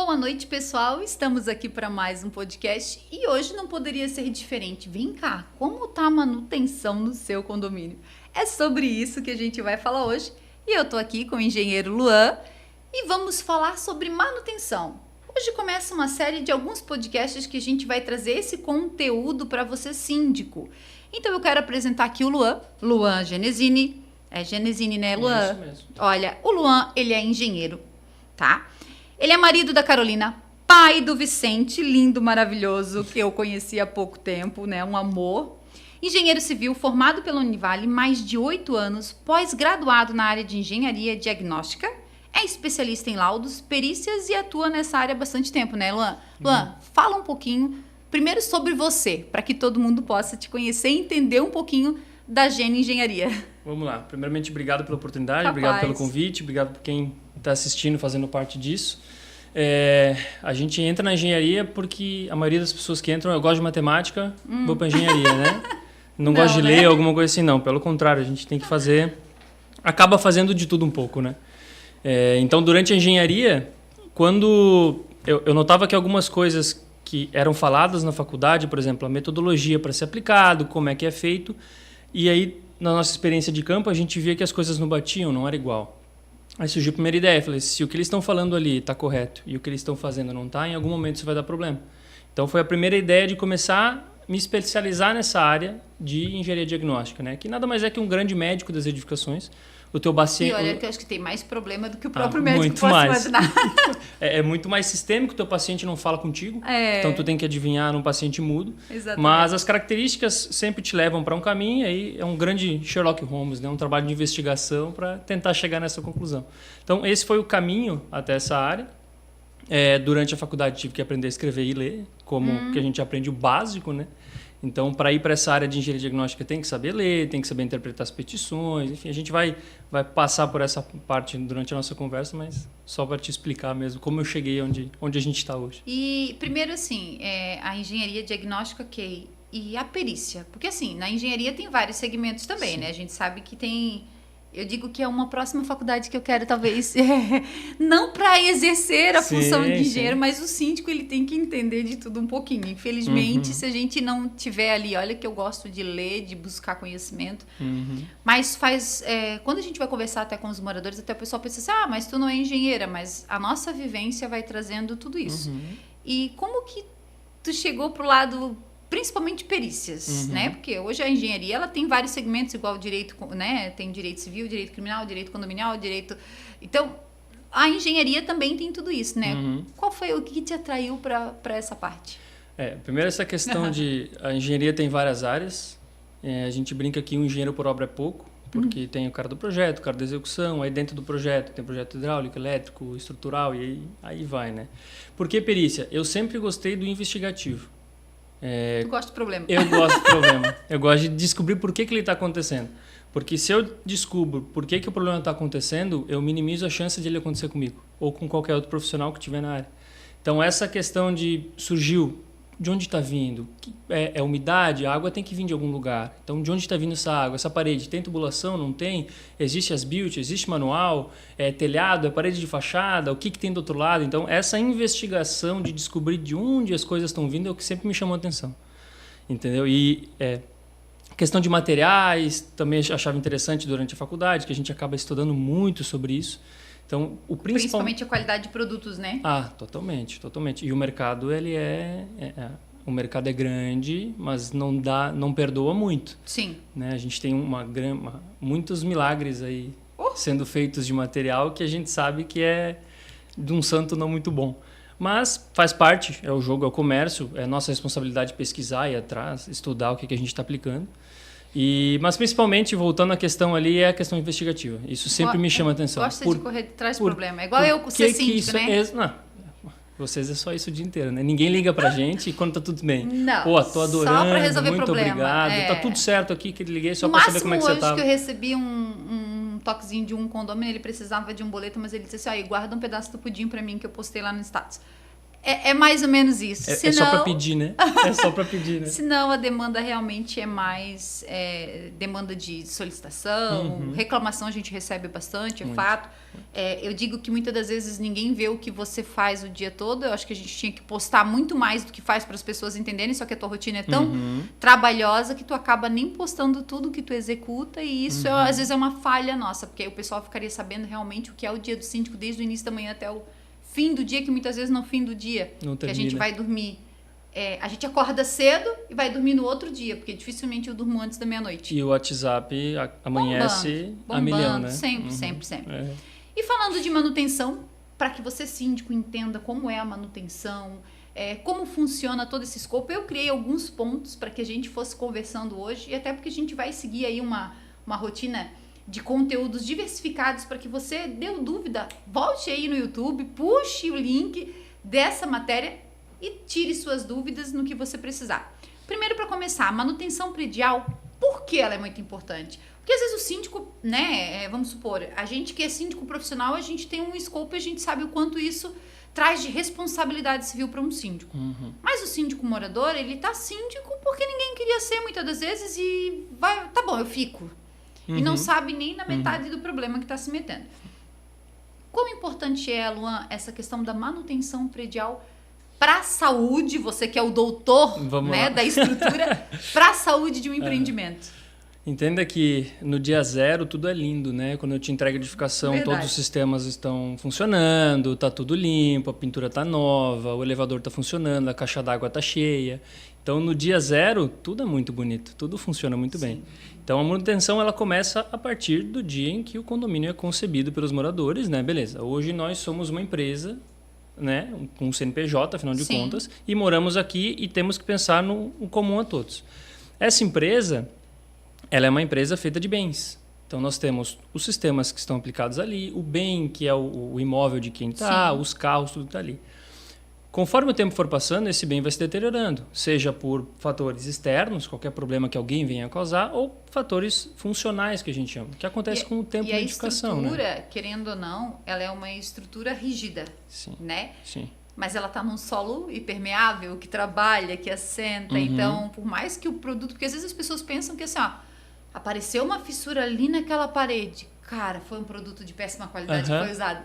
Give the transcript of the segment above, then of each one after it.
Boa noite, pessoal. Estamos aqui para mais um podcast e hoje não poderia ser diferente. Vem cá, como tá a manutenção no seu condomínio? É sobre isso que a gente vai falar hoje e eu tô aqui com o engenheiro Luan e vamos falar sobre manutenção. Hoje começa uma série de alguns podcasts que a gente vai trazer esse conteúdo para você, síndico. Então eu quero apresentar aqui o Luan Genesini. É Genesini, né, Luan? É isso mesmo. Olha, o Luan, ele é engenheiro, tá? Ele é marido da Carolina, pai do Vicente, lindo, maravilhoso, que eu conheci há pouco tempo, né? Um amor. Engenheiro civil, formado pela Univale, mais de 8 anos, pós-graduado na área de engenharia diagnóstica, é especialista em laudos, perícias e atua nessa área há bastante tempo, né, Luan? Luan, fala um pouquinho, primeiro sobre você, para que todo mundo possa te conhecer e entender um pouquinho da Gene Engenharia. Vamos lá. Primeiramente, obrigado pela oportunidade, Capaz. obrigado pelo convite, obrigado por quem está assistindo, fazendo parte disso. A gente entra na engenharia porque a maioria das pessoas que entram, eu gosto de matemática, vou para engenharia, né? Não gosto de ler, alguma coisa assim, não. Pelo contrário, a gente tem que fazer... Acaba fazendo de tudo um pouco, né? Então, durante a engenharia, quando eu notava que algumas coisas que eram faladas na faculdade, por exemplo, a metodologia para ser aplicado, como é que é feito, e aí, na nossa experiência de campo, a gente via que as coisas não batiam, não era igual. Aí surgiu a primeira ideia, falei, se o que eles estão falando ali está correto e o que eles estão fazendo não está, em algum momento isso vai dar problema. Então foi a primeira ideia de começar a me especializar nessa área de engenharia diagnóstica, né? Que nada mais é que um grande médico das edificações. O teu paciente... E olha que eu acho que tem mais problema do que o próprio médico muito pode mais. imaginar. É muito mais sistêmico, o teu paciente não fala contigo, então tu tem que adivinhar num paciente mudo. Exatamente. Mas as características sempre te levam para um caminho, e aí é um grande Sherlock Holmes, né? Um trabalho de investigação para tentar chegar nessa conclusão. Então esse foi o caminho até essa área. Durante a faculdade tive que aprender a escrever e ler, como que a gente aprende o básico, né? Então, para ir para essa área de engenharia diagnóstica, tem que saber ler, tem que saber interpretar as petições, enfim, a gente vai passar por essa parte durante a nossa conversa, mas só para te explicar mesmo como eu cheguei onde a gente está hoje. E, primeiro, assim, a engenharia diagnóstica, ok, e a perícia? Porque, assim, na engenharia tem vários segmentos também, né? A gente sabe que tem... Eu digo que é uma próxima faculdade que eu quero, talvez, não para exercer a função de engenheiro, mas o síndico ele tem que entender de tudo um pouquinho. Infelizmente, se a gente não tiver ali, olha que eu gosto de ler, de buscar conhecimento, mas quando a gente vai conversar até com os moradores, até o pessoal pensa assim, mas tu não é engenheira, mas a nossa vivência vai trazendo tudo isso. E como que tu chegou pro lado... Principalmente perícias, né? Porque hoje a engenharia ela tem vários segmentos, igual o direito, né? Tem direito civil, direito criminal, direito condominial, direito... Então, a engenharia também tem tudo isso, né? Qual foi o que te atraiu para essa parte? Primeiro essa questão de... A engenharia tem várias áreas. A gente brinca que um engenheiro por obra é pouco, porque tem o cara do projeto, o cara da execução, aí dentro do projeto tem projeto hidráulico, elétrico, estrutural, e aí vai, né? Por que perícia? Eu sempre gostei do investigativo. Tu gosta de problema. Eu gosto de problema. Eu gosto de descobrir por que ele está acontecendo. Porque se eu descubro por que o problema está acontecendo, eu minimizo a chance de ele acontecer comigo. Ou com qualquer outro profissional que estiver na área. Então, essa questão surgiu, de onde está vindo? É umidade? A água tem que vir de algum lugar. Então, de onde está vindo essa água? Essa parede tem tubulação? Não tem? Existe as-built? Existe manual? É telhado? É parede de fachada? O que tem do outro lado? Então, essa investigação de descobrir de onde as coisas estão vindo é o que sempre me chamou a atenção. Entendeu? E questão de materiais, também achava interessante durante a faculdade, que a gente acaba estudando muito sobre isso. Então, Principalmente a qualidade de produtos, né? Totalmente, totalmente. E o mercado, o mercado é grande, mas não perdoa muito. Sim. Né? A gente tem muitos milagres aí sendo feitos de material que a gente sabe que é de um santo não muito bom. Mas faz parte, é o jogo, é o comércio, é nossa responsabilidade pesquisar, ir atrás, estudar o que a gente está aplicando. Mas principalmente, voltando à questão ali, é a questão investigativa. Isso sempre me chama a atenção. Gosta de correr atrás do problema. É igual eu com ser síndico, né? Não, vocês é só isso o dia inteiro, né? Ninguém liga pra gente e quando tá tudo bem. Não, tô adorando, só pra resolver muito problema. obrigado. Tá tudo certo aqui, que liguei só pra saber como é que você tava. No máximo, hoje que eu recebi um toquezinho de um condomínio, ele precisava de um boleto, mas ele disse assim, guarda um pedaço do pudim pra mim que eu postei lá no status. É mais ou menos isso. É só para pedir, né? É só para pedir, né? Senão a demanda realmente é mais demanda de solicitação, reclamação a gente recebe bastante, é fato. Eu digo que muitas das vezes ninguém vê o que você faz o dia todo. Eu acho que a gente tinha que postar muito mais do que faz para as pessoas entenderem, só que a tua rotina é tão trabalhosa que tu acaba nem postando tudo que tu executa, e isso às vezes é uma falha nossa, porque aí o pessoal ficaria sabendo realmente o que é o dia do síndico desde o início da manhã até o fim do dia, que muitas vezes no fim do dia que a gente vai dormir. A gente acorda cedo e vai dormir no outro dia, porque dificilmente eu durmo antes da meia-noite. E o WhatsApp amanhece bombando, a milhão, né? Sempre. E falando de manutenção, para que você, síndico, entenda como é a manutenção, como funciona todo esse escopo, eu criei alguns pontos para que a gente fosse conversando hoje, e até porque a gente vai seguir aí uma rotina de conteúdos diversificados para que você, deu dúvida, volte aí no YouTube, puxe o link dessa matéria e tire suas dúvidas no que você precisar. Primeiro, para começar, a manutenção predial, por que ela é muito importante? Porque às vezes o síndico, né, vamos supor, a gente que é síndico profissional, a gente tem um escopo e a gente sabe o quanto isso traz de responsabilidade civil para um síndico. Mas o síndico morador, ele tá síndico porque ninguém queria ser muitas das vezes e vai, tá bom, eu fico. E não sabe nem na metade do problema que está se metendo. Quão importante é, Luan, essa questão da manutenção predial para a saúde, você que é o doutor, né, da estrutura, para a saúde de um empreendimento? Entenda que no dia zero tudo é lindo, né? Quando eu te entrego a edificação, todos os sistemas estão funcionando, tá tudo limpo, a pintura tá nova, o elevador tá funcionando, a caixa d'água tá cheia. Então, no dia zero, tudo é muito bonito, tudo funciona muito bem. Então, a manutenção ela começa a partir do dia em que o condomínio é concebido pelos moradores, né? Beleza, hoje nós somos uma empresa, né? Com CNPJ, afinal de contas, e moramos aqui e temos que pensar no comum a todos. Essa empresa, ela é uma empresa feita de bens. Então, nós temos os sistemas que estão aplicados ali, o bem, que é o imóvel de quem está, os carros, tudo está ali. Conforme o tempo for passando, esse bem vai se deteriorando, seja por fatores externos, qualquer problema que alguém venha a causar, ou fatores funcionais, que a gente chama, que acontece com o tempo de edificação. E a estrutura, querendo ou não, ela é uma estrutura rígida, né? Sim. Mas ela está num solo hipermeável, que trabalha, que assenta. Então, por mais que o produto... Porque às vezes as pessoas pensam que assim, apareceu uma fissura ali naquela parede. Cara, foi um produto de péssima qualidade que foi usado.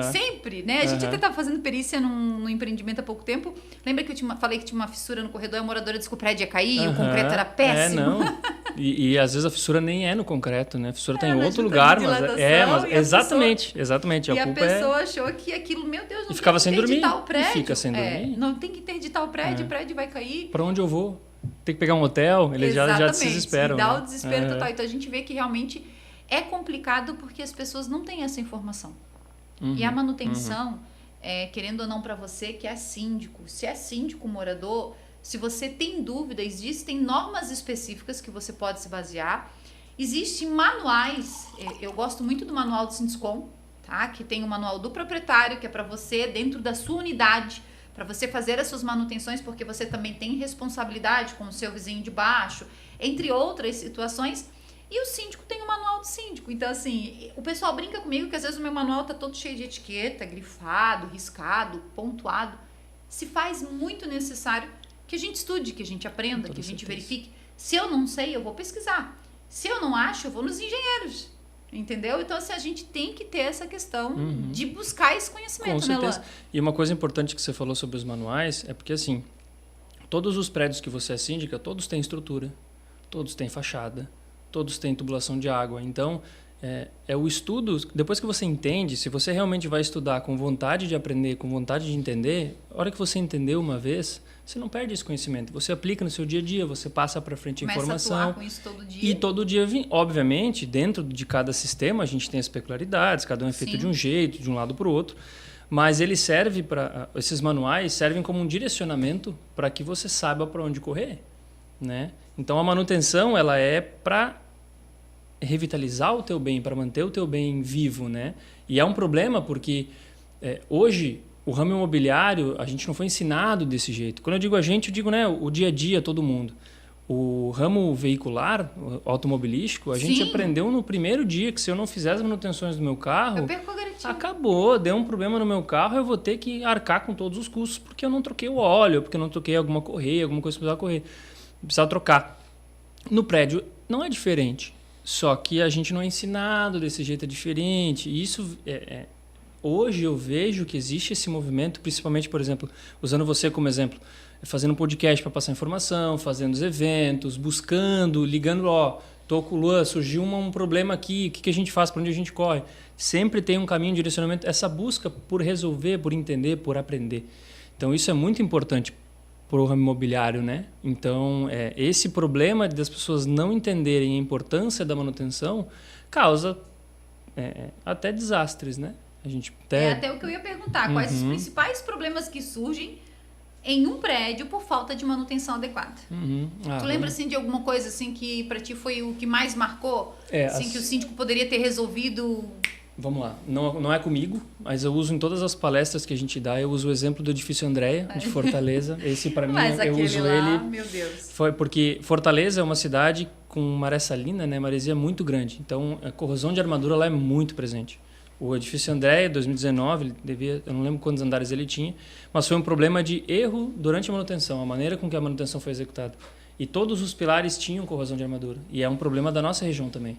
Sempre, né? A gente até estava fazendo perícia num empreendimento há pouco tempo. Lembra que eu falei que tinha uma fissura no corredor e a moradora disse que o prédio ia cair, o concreto era péssimo? E às vezes a fissura nem é no concreto, né? A fissura está em outro lugar, mas exatamente. E a pessoa achou que aquilo, meu Deus, não ficava sem dormir. O prédio. E fica sem dormir. Não tem que interditar o prédio vai cair. Para onde eu vou? Tem que pegar um hotel? Eles já se desesperam. E dá o desespero total. Então a gente vê que realmente é complicado porque as pessoas não têm essa informação. E a manutenção, querendo ou não, para você que é síndico, se é síndico morador, se você tem dúvida, existem normas específicas que você pode se basear. Existem manuais, eu gosto muito do manual do Sinduscom, tá? Que tem o manual do proprietário, que é para você, dentro da sua unidade, para você fazer as suas manutenções, porque você também tem responsabilidade com o seu vizinho de baixo, entre outras situações. E o síndico tem o manual do síndico. Então, assim, o pessoal brinca comigo que às vezes o meu manual tá todo cheio de etiqueta, grifado, riscado, pontuado. Se faz muito necessário que a gente estude, que a gente aprenda, que a gente verifique. Se eu não sei, eu vou pesquisar. Se eu não acho, eu vou nos engenheiros. Entendeu? Então, assim, a gente tem que ter essa questão de buscar esse conhecimento, né, Luan? E uma coisa importante que você falou sobre os manuais é porque, assim, todos os prédios que você é síndica, todos têm estrutura, todos têm fachada, todos têm tubulação de água. Então, é o estudo, depois que você entende, se você realmente vai estudar com vontade de aprender, com vontade de entender, a hora que você entendeu uma vez, você não perde esse conhecimento. Você aplica no seu dia a dia, você passa para frente a informação. Começa a atuar com isso todo dia. E todo dia, obviamente, dentro de cada sistema, a gente tem as peculiaridades, cada um é feito de um jeito, de um lado para o outro. Mas ele serve esses manuais servem como um direcionamento para que você saiba para onde correr, né? Então, a manutenção ela é para revitalizar o teu bem, para manter o teu bem vivo, né? E é um problema porque hoje o ramo imobiliário a gente não foi ensinado desse jeito. Quando eu digo a gente, eu digo, né, o dia a dia, todo mundo. O ramo veicular, o automobilístico, a gente aprendeu no primeiro dia que se eu não fizer as manutenções do meu carro, eu perco a garantia. Acabou, deu um problema no meu carro, eu vou ter que arcar com todos os custos porque eu não troquei o óleo, porque eu não troquei alguma correia, alguma coisa que precisava trocar. No prédio não é diferente, só que a gente não é ensinado desse jeito, é diferente. E isso hoje eu vejo que existe esse movimento, principalmente, por exemplo, usando você como exemplo, fazendo um podcast para passar informação, fazendo os eventos, buscando, ligando, tô com o Luan, surgiu um problema aqui, o que a gente faz, para onde a gente corre? Sempre tem um caminho, um direcionamento, essa busca por resolver, por entender, por aprender. Então isso é muito importante para o ramo imobiliário, né? Então esse problema das pessoas não entenderem a importância da manutenção causa até desastres, né? A gente até o que eu ia perguntar, quais os principais problemas que surgem em um prédio por falta de manutenção adequada. Tu lembra assim de alguma coisa assim que para ti foi o que mais marcou? Que o síndico poderia ter resolvido? Vamos lá, não é comigo, mas eu uso em todas as palestras que a gente dá, eu uso o exemplo do edifício Andréia, de Fortaleza. Esse para mim, eu uso ele. Meu Deus. Foi porque Fortaleza é uma cidade com maré salina, né, maresia muito grande. Então a corrosão de armadura lá é muito presente. O edifício Andréia, 2019, eu não lembro quantos andares ele tinha, mas foi um problema de erro durante a manutenção, a maneira com que a manutenção foi executada. E todos os pilares tinham corrosão de armadura. E é um problema da nossa região também.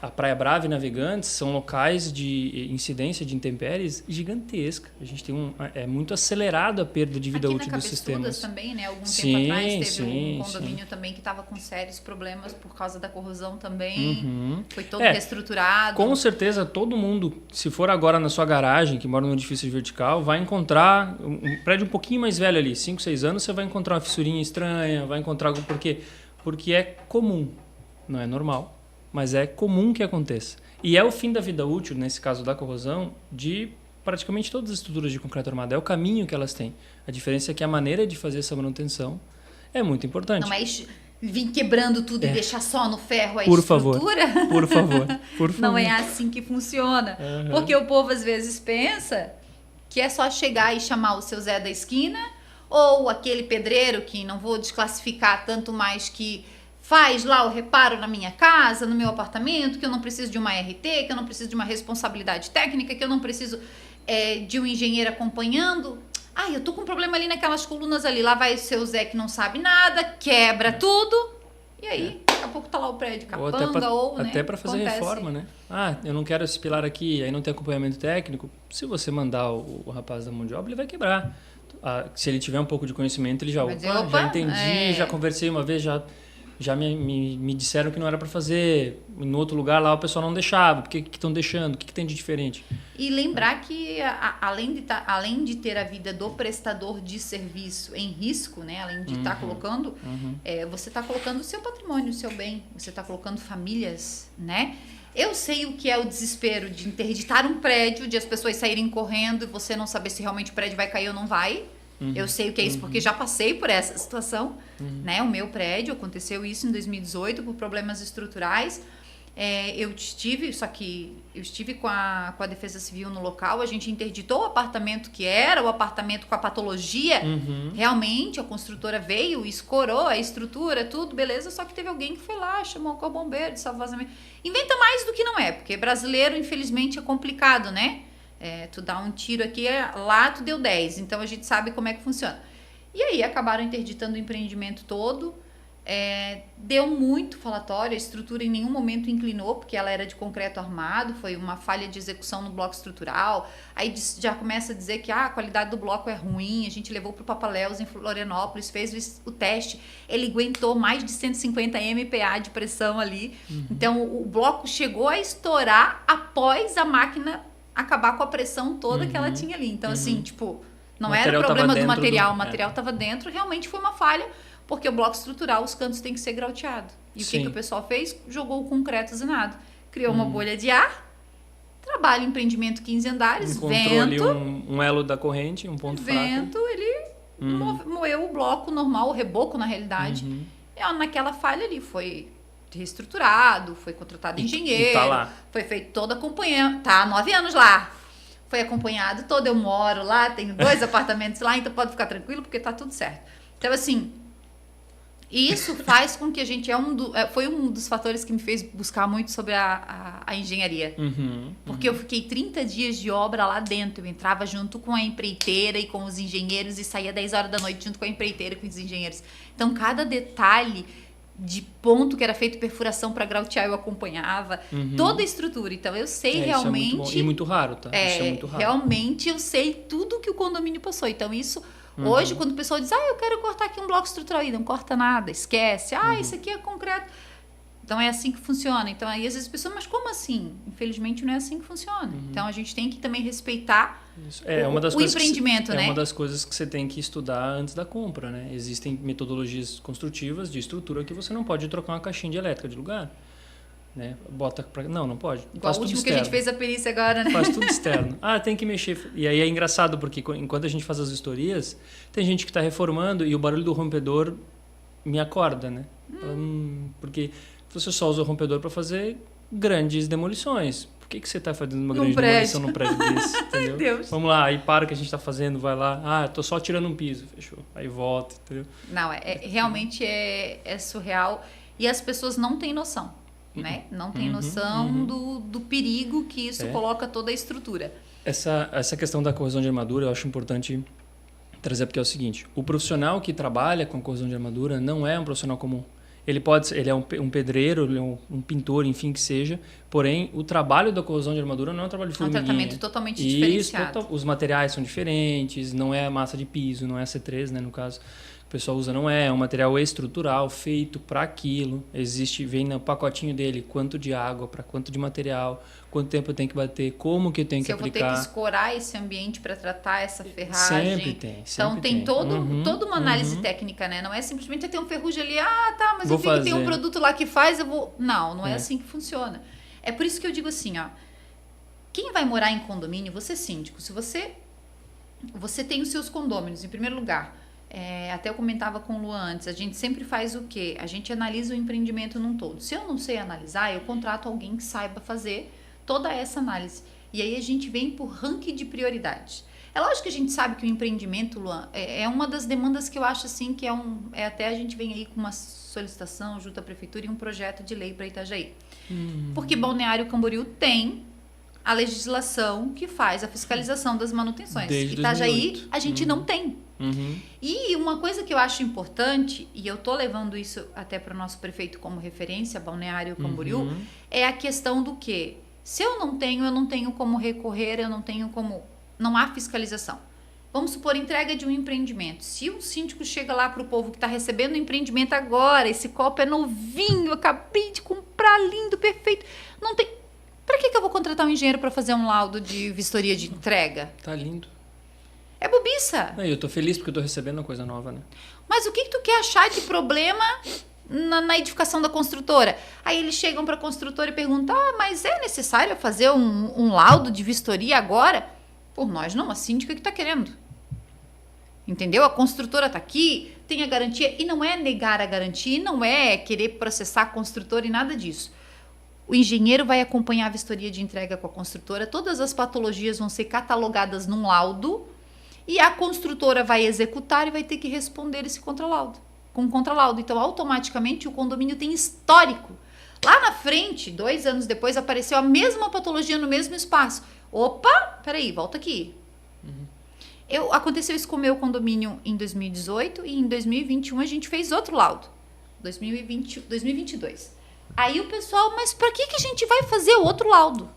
A Praia Brava e Navegantes são locais de incidência de intempéries gigantesca. A gente tem é muito acelerado a perda de vida útil dos sistemas. Também, né? Algum tempo atrás teve um condomínio também que estava com sérios problemas por causa da corrosão também. Foi todo reestruturado. Com certeza, todo mundo, se for agora na sua garagem, que mora num edifício vertical, vai encontrar um prédio um pouquinho mais velho ali, 5, 6 anos, você vai encontrar uma fissurinha estranha, vai encontrar algo. Por quê? Porque é comum, não é normal. Mas é comum que aconteça. E é o fim da vida útil, nesse caso da corrosão, de praticamente todas as estruturas de concreto armado. É o caminho que elas têm. A diferença é que a maneira de fazer essa manutenção é muito importante. Não é vir quebrando tudo e deixar só no ferro a estrutura? Por favor. Não é assim que funciona. Porque o povo às vezes pensa que é só chegar e chamar o seu Zé da esquina ou aquele pedreiro que não vou desclassificar tanto mais que faz lá o reparo na minha casa, no meu apartamento, que eu não preciso de uma RT, que eu não preciso de uma responsabilidade técnica, que eu não preciso de um engenheiro acompanhando. Eu tô com um problema ali naquelas colunas ali. Lá vai o seu Zé que não sabe nada, quebra tudo. E aí, daqui a pouco tá lá o prédio capanga até para fazer reforma, né? Eu não quero esse pilar aqui, aí não tem acompanhamento técnico. Se você mandar o rapaz da mão de obra, ele vai quebrar. Se ele tiver um pouco de conhecimento, ele já entendi, já conversei uma vez, já me disseram que não era para fazer. No outro lugar lá o pessoal não deixava. Por que estão deixando? O que tem de diferente? E lembrar que além de ter a vida do prestador de serviço em risco, né? Além de estar colocando, você está colocando o seu patrimônio, o seu bem. Você está colocando famílias, né? Eu sei o que é o desespero de interditar um prédio, de as pessoas saírem correndo e você não saber se realmente o prédio vai cair ou não vai. Eu sei o que é isso porque já passei por essa situação, né? O meu prédio, aconteceu isso em 2018 por problemas estruturais. Eu estive com a Defesa Civil no local, a gente interditou o apartamento que era o apartamento com a patologia. Realmente, a construtora veio, escorou a estrutura, tudo, beleza, só que teve alguém que foi lá, chamou o corpo bombeiro, disse vazamento. Inventa mais do que não é, porque brasileiro, infelizmente, é complicado, né? Tu dá um tiro aqui, lá tu deu 10. Então, a gente sabe como é que funciona. E aí, acabaram interditando o empreendimento todo. Deu muito falatório. A estrutura em nenhum momento inclinou, porque ela era de concreto armado. Foi uma falha de execução no bloco estrutural. Aí já começa a dizer que a qualidade do bloco é ruim. A gente levou para o Papaléus, em Florianópolis, fez o teste. Ele aguentou mais de 150 MPa de pressão ali. Então, o bloco chegou a estourar após a máquina acabar com a pressão toda que ela tinha ali. Então, assim, tipo, não era o problema do material. O material estava dentro, realmente foi uma falha, porque o bloco estrutural, os cantos têm que ser grauteados. E o que o pessoal fez? Jogou o concreto usinado. Criou uma bolha de ar, trabalho, empreendimento 15 andares, encontrou ali um elo da corrente, um ponto fraco. Vento, ele moeu o bloco normal, o reboco, na realidade. E naquela falha ali, foi reestruturado, foi contratado engenheiro, tá lá. Foi feito todo acompanhando, tá há 9 anos lá, foi acompanhado todo, eu moro lá, tenho 2 apartamentos lá, então pode ficar tranquilo porque tá tudo certo. Então assim, Isso faz com que a gente... foi um dos fatores que me fez buscar muito sobre a engenharia. Porque eu fiquei 30 dias de obra lá dentro. Eu entrava junto com a empreiteira e com os engenheiros e saía 10 horas da noite junto com a empreiteira e com os engenheiros. Então, cada detalhe de ponto que era feito perfuração para grautear, eu acompanhava. Toda a estrutura. Então, eu sei realmente... Isso é muito bom. E muito raro, tá? Isso é muito raro. Realmente, eu sei tudo que o condomínio passou. Então, isso... Hoje, quando o pessoal diz, eu quero cortar aqui um bloco estrutural, aí não corta nada, esquece. Isso aqui é concreto. Então, é assim que funciona. Então, aí às vezes as pessoas, mas como assim? Infelizmente, não é assim que funciona. Então, a gente tem que também respeitar o empreendimento, né? É uma das coisas que você tem que estudar antes da compra, né? Existem metodologias construtivas de estrutura que você não pode trocar uma caixinha de elétrica de lugar. Né? Não pode. Igual o último que a gente fez a perícia agora, né? Faz tudo externo. Tem que mexer. E aí é engraçado, porque enquanto a gente faz as vistorias, tem gente que está reformando e o barulho do rompedor me acorda, né? Porque você só usa o rompedor para fazer grandes demolições. Por que você está fazendo uma grande demolição num prédio desse? Entendeu? Ai, Deus. Vamos lá, aí para o que a gente está fazendo, vai lá. Tô só tirando um piso, fechou. Aí volta, entendeu? Não, realmente é surreal. E as pessoas não têm noção. Né? Não tem noção do perigo que isso coloca toda a estrutura. Essa questão da corrosão de armadura eu acho importante trazer, porque é o seguinte: o profissional que trabalha com corrosão de armadura não é um profissional comum. Ele é um pedreiro, ele é um pintor, enfim, que seja, porém o trabalho da corrosão de armadura não é um trabalho de formiguinha. É um tratamento totalmente diferenciado. Os materiais são diferentes, não é massa de piso, não é C3, né, no caso. O pessoal usa, não é um material estrutural feito para aquilo. Vem no pacotinho dele quanto de água, para quanto de material, quanto tempo eu tenho que bater, como que eu tenho que aplicar. Se eu vou ter que escorar esse ambiente para tratar essa ferragem. Sempre tem. Então tem toda uma análise técnica, né? Não é simplesmente ter um ferrugem ali, mas eu vi que tem um produto lá que faz, eu vou... Não é assim que funciona. É por isso que eu digo assim, quem vai morar em condomínio, você síndico, se você tem os seus condôminos, em primeiro lugar... até eu comentava com o Luan antes, a gente sempre faz o quê? A gente analisa o empreendimento num todo. Se eu não sei analisar, eu contrato alguém que saiba fazer toda essa análise. E aí a gente vem por ranking de prioridades. É lógico que a gente sabe que o empreendimento, Luan, é uma das demandas que eu acho assim que até a gente vem aí com uma solicitação junto à prefeitura e um projeto de lei para Itajaí. Porque Balneário Camboriú tem a legislação que faz a fiscalização das manutenções. Desde Itajaí 2008. a gente não tem. E uma coisa que eu acho importante, e eu tô levando isso até para o nosso prefeito como referência, Balneário Camboriú, é a questão do que se eu não tenho como recorrer, não há fiscalização. Vamos supor, entrega de um empreendimento. Se um síndico chega lá para o povo que está recebendo o empreendimento agora, esse copo é novinho, eu acabei de comprar, lindo, perfeito, não tem... Para que eu vou contratar um engenheiro para fazer um laudo de vistoria de entrega? Tá lindo. É bobiça. Eu tô feliz porque eu tô recebendo uma coisa nova, né? Mas o que tu quer achar de problema na edificação da construtora? Aí eles chegam para a construtora e perguntam, mas é necessário fazer um laudo de vistoria agora? Por nós não, a síndica que está querendo. Entendeu? A construtora está aqui, tem a garantia, e não é negar a garantia, e não é querer processar a construtora e nada disso. O engenheiro vai acompanhar a vistoria de entrega com a construtora, todas as patologias vão ser catalogadas num laudo, e a construtora vai executar e vai ter que responder esse contralaudo, com um contralaudo. Então, automaticamente, o condomínio tem histórico. Lá na frente, 2 anos depois, apareceu a mesma patologia no mesmo espaço. Opa, peraí, volta aqui. Aconteceu isso com o meu condomínio em 2018 e em 2021 a gente fez outro laudo. 2022. Aí o pessoal, mas para que a gente vai fazer outro laudo?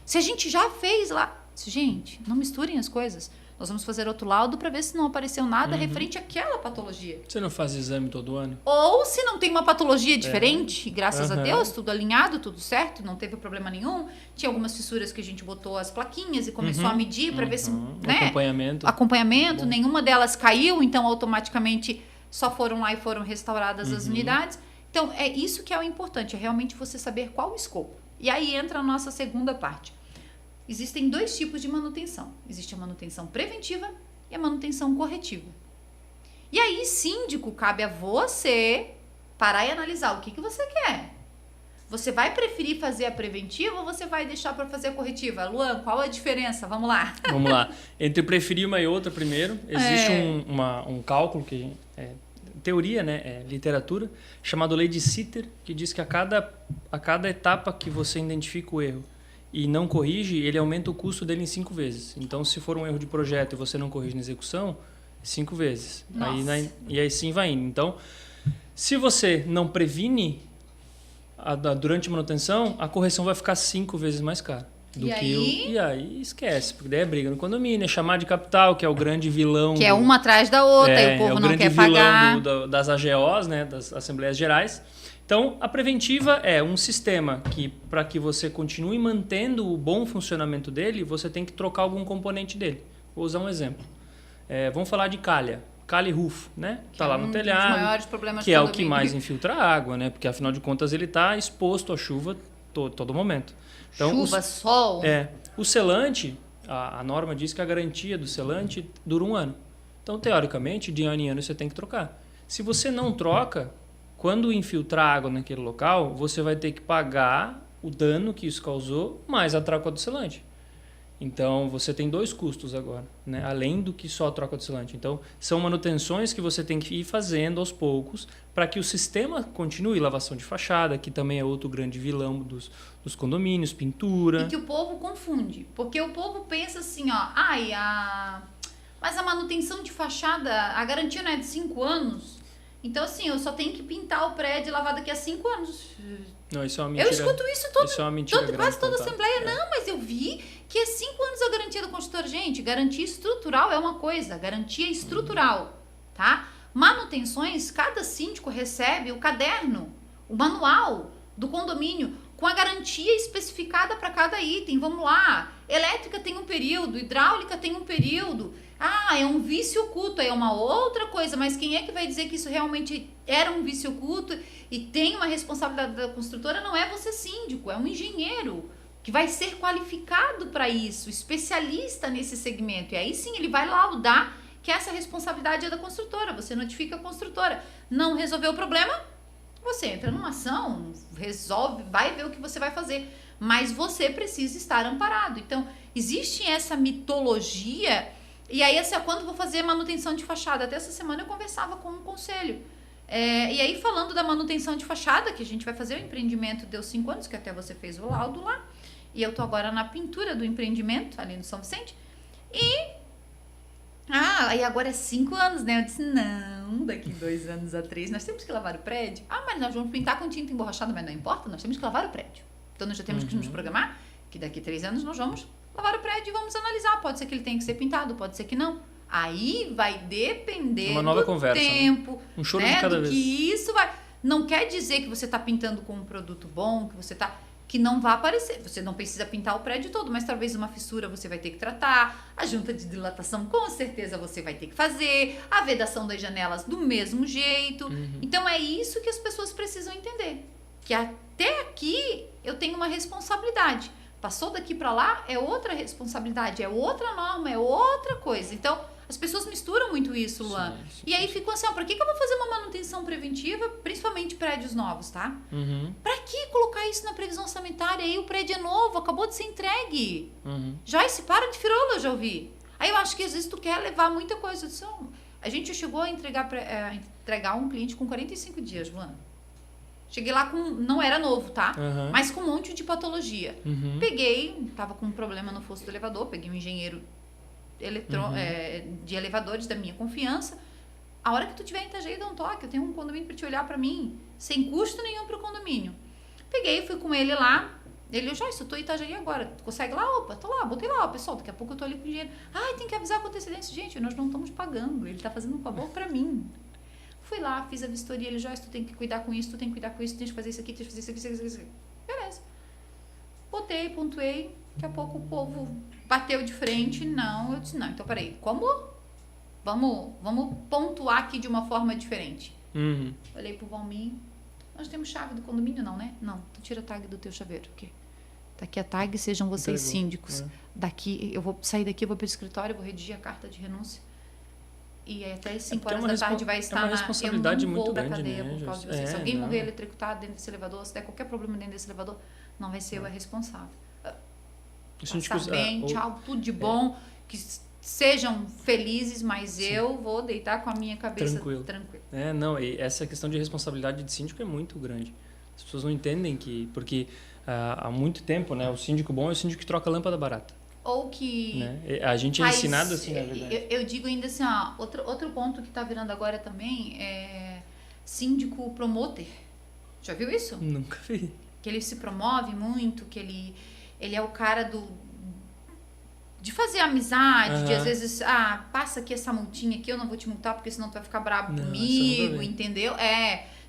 Se a gente já fez lá. Gente, não misturem as coisas. Nós vamos fazer outro laudo para ver se não apareceu nada referente àquela patologia. Você não faz exame todo ano? Ou se não tem uma patologia diferente, graças a Deus, tudo alinhado, tudo certo, não teve problema nenhum. Tinha algumas fissuras que a gente botou as plaquinhas e começou a medir para ver se... Né? Acompanhamento, nenhuma delas caiu, então automaticamente só foram lá e foram restauradas as unidades. Então, é isso que é o importante, é realmente você saber qual o escopo. E aí entra a nossa segunda parte. Existem 2 tipos de manutenção. Existe a manutenção preventiva e a manutenção corretiva. E aí, síndico, cabe a você parar e analisar o que você quer. Você vai preferir fazer a preventiva ou você vai deixar para fazer a corretiva? Luan, qual a diferença? Vamos lá. Entre preferir uma e outra primeiro, existe um cálculo que teoria, né, é literatura, chamada lei de Sitter, que diz que a cada etapa que você identifica o erro e não corrige, ele aumenta o custo dele em 5 vezes. Então, se for um erro de projeto e você não corrige na execução, 5 vezes. E aí sim vai indo. Então, se você não previne durante a manutenção, a correção vai ficar 5 vezes mais cara. E aí esquece, porque daí é briga no condomínio, é chamar de capital, que é o grande vilão. Que é uma atrás da outra e o povo não quer pagar. É o grande vilão das AGOs, né, das Assembleias Gerais. Então, a preventiva é um sistema que, para que você continue mantendo o bom funcionamento dele, você tem que trocar algum componente dele. Vou usar um exemplo. Vamos falar de calha. Calha e rufo, né? Está lá no telhado, dos maiores problemas que é o que mais infiltra a água, né? Porque, afinal de contas, ele está exposto à chuva todo momento. Então, chuva, sol. O selante, a norma diz que a garantia do selante dura 1 ano. Então, teoricamente, de ano em ano você tem que trocar. Se você não troca, quando infiltrar água naquele local, você vai ter que pagar o dano que isso causou, mais a troca do selante. Então, você tem 2 custos agora, né? Além do que só a troca do selante. Então, são manutenções que você tem que ir fazendo aos poucos para que o sistema continue. Lavação de fachada, que também é outro grande vilão dos condomínios, pintura. E que o povo confunde. Porque o povo pensa assim, ó... mas a manutenção de fachada, a garantia não é de 5 anos? Então, assim, eu só tenho que pintar o prédio e lavar daqui a 5 anos. Não, isso é uma mentira. Eu escuto isso quase toda assembleia. Não, mas eu vi que é 5 anos a garantia do construtor. Gente, garantia estrutural é uma coisa, garantia estrutural, tá? Manutenções, cada síndico recebe o caderno, o manual do condomínio com a garantia especificada para cada item. Vamos lá, elétrica tem um período, hidráulica tem um período. É um vício oculto, é uma outra coisa, mas quem é que vai dizer que isso realmente era um vício oculto e tem uma responsabilidade da construtora? Não é você, síndico, é um engenheiro que vai ser qualificado para isso, especialista nesse segmento. E aí sim ele vai laudar que essa responsabilidade é da construtora. Você notifica a construtora. Não resolveu o problema? Você entra numa ação, resolve, vai ver o que você vai fazer. Mas você precisa estar amparado. Então, existe essa mitologia. E aí, assim, quando vou fazer manutenção de fachada? Até essa semana eu conversava com um conselho. E aí, falando da manutenção de fachada, que a gente vai fazer o empreendimento, deu 5 anos, que até você fez o laudo lá. E eu tô agora na pintura do empreendimento, ali no São Vicente. Aí agora é 5 anos, né? Eu disse, não, daqui 2 anos a 3, nós temos que lavar o prédio. Mas nós vamos pintar com tinta emborrachada, mas não importa, nós temos que lavar o prédio. Então, nós já temos que nos programar que daqui 3 anos nós vamos lavar o prédio e vamos analisar. Pode ser que ele tenha que ser pintado, pode ser que não. Aí vai depender uma nova do conversa, tempo, né? Um choro de cada vez. Que isso vai... Não quer dizer que você está pintando com um produto bom, que não vai aparecer. Você não precisa pintar o prédio todo, mas talvez uma fissura você vai ter que tratar, a junta de dilatação com certeza você vai ter que fazer, a vedação das janelas do mesmo jeito. Então é isso que as pessoas precisam entender, que até aqui eu tenho uma responsabilidade. Passou daqui para lá, é outra responsabilidade, é outra norma, é outra coisa. Então, as pessoas misturam muito isso, Luan. Sim. E aí ficam assim, para que eu vou fazer uma manutenção preventiva, principalmente prédios novos, tá? Para que colocar isso na previsão orçamentária? Aí o prédio é novo, acabou de ser entregue. Joyce, para de firola, eu já ouvi. Aí eu acho que às vezes tu quer levar muita coisa. A gente chegou a entregar um cliente com 45 dias, Luan. Cheguei lá não era novo, tá? Mas com um monte de patologia. Peguei, tava com um problema no fosso do elevador, peguei um engenheiro de elevadores da minha confiança. A hora que tu tiver em Itajaí, dá um toque, eu tenho um condomínio pra te olhar pra mim, sem custo nenhum pro condomínio. Peguei, fui com ele lá. Ele, Joyce, eu tô em Itajaí agora, tu consegue lá? Opa, tô lá, botei lá, pessoal, daqui a pouco eu tô ali com dinheiro. Tem que avisar com antecedência. Gente, nós não estamos pagando, ele tá fazendo um favor pra mim. Fui lá, fiz a vistoria, ele, Joyce, tu tem que cuidar com isso, tu tem que cuidar com isso, tu tem que fazer isso aqui, tu tem que fazer isso aqui. Beleza. Botei, pontuei, daqui a pouco o povo bateu de frente, não, eu disse, não, então peraí, como? Vamos pontuar aqui de uma forma diferente. Olhei pro Valmir, nós temos chave do condomínio, não, né? Não, tu tira a tag do teu chaveiro, ok? Daqui a tag sejam vocês síndicos. Daqui, eu vou sair daqui, eu vou pro escritório, vou redigir a carta de renúncia. E até às 5 horas da tarde vai estar uma responsabilidade eu não vou muito da grande, cadeia né, por causa de Joyce? vocês. Se alguém morrer eletrocutado dentro desse elevador, se der qualquer problema dentro desse elevador, não vai ser eu a responsável. Passa bem, tchau, tudo de bom. Que sejam felizes, mas eu vou deitar com a minha cabeça tranquilo. Não, e essa questão de responsabilidade de síndico é muito grande. As pessoas não entendem porque há muito tempo, né, o síndico bom é o síndico que troca lâmpada barata. Ou que... Né? A gente é ensinado assim, na verdade. Eu digo ainda assim, outro ponto que está virando agora também é síndico promoter. Já viu isso? Nunca vi. Que ele se promove muito, que ele é o cara de fazer amizade, de às vezes, passa aqui essa multinha aqui, eu não vou te multar porque senão tu vai ficar bravo comigo, entendeu?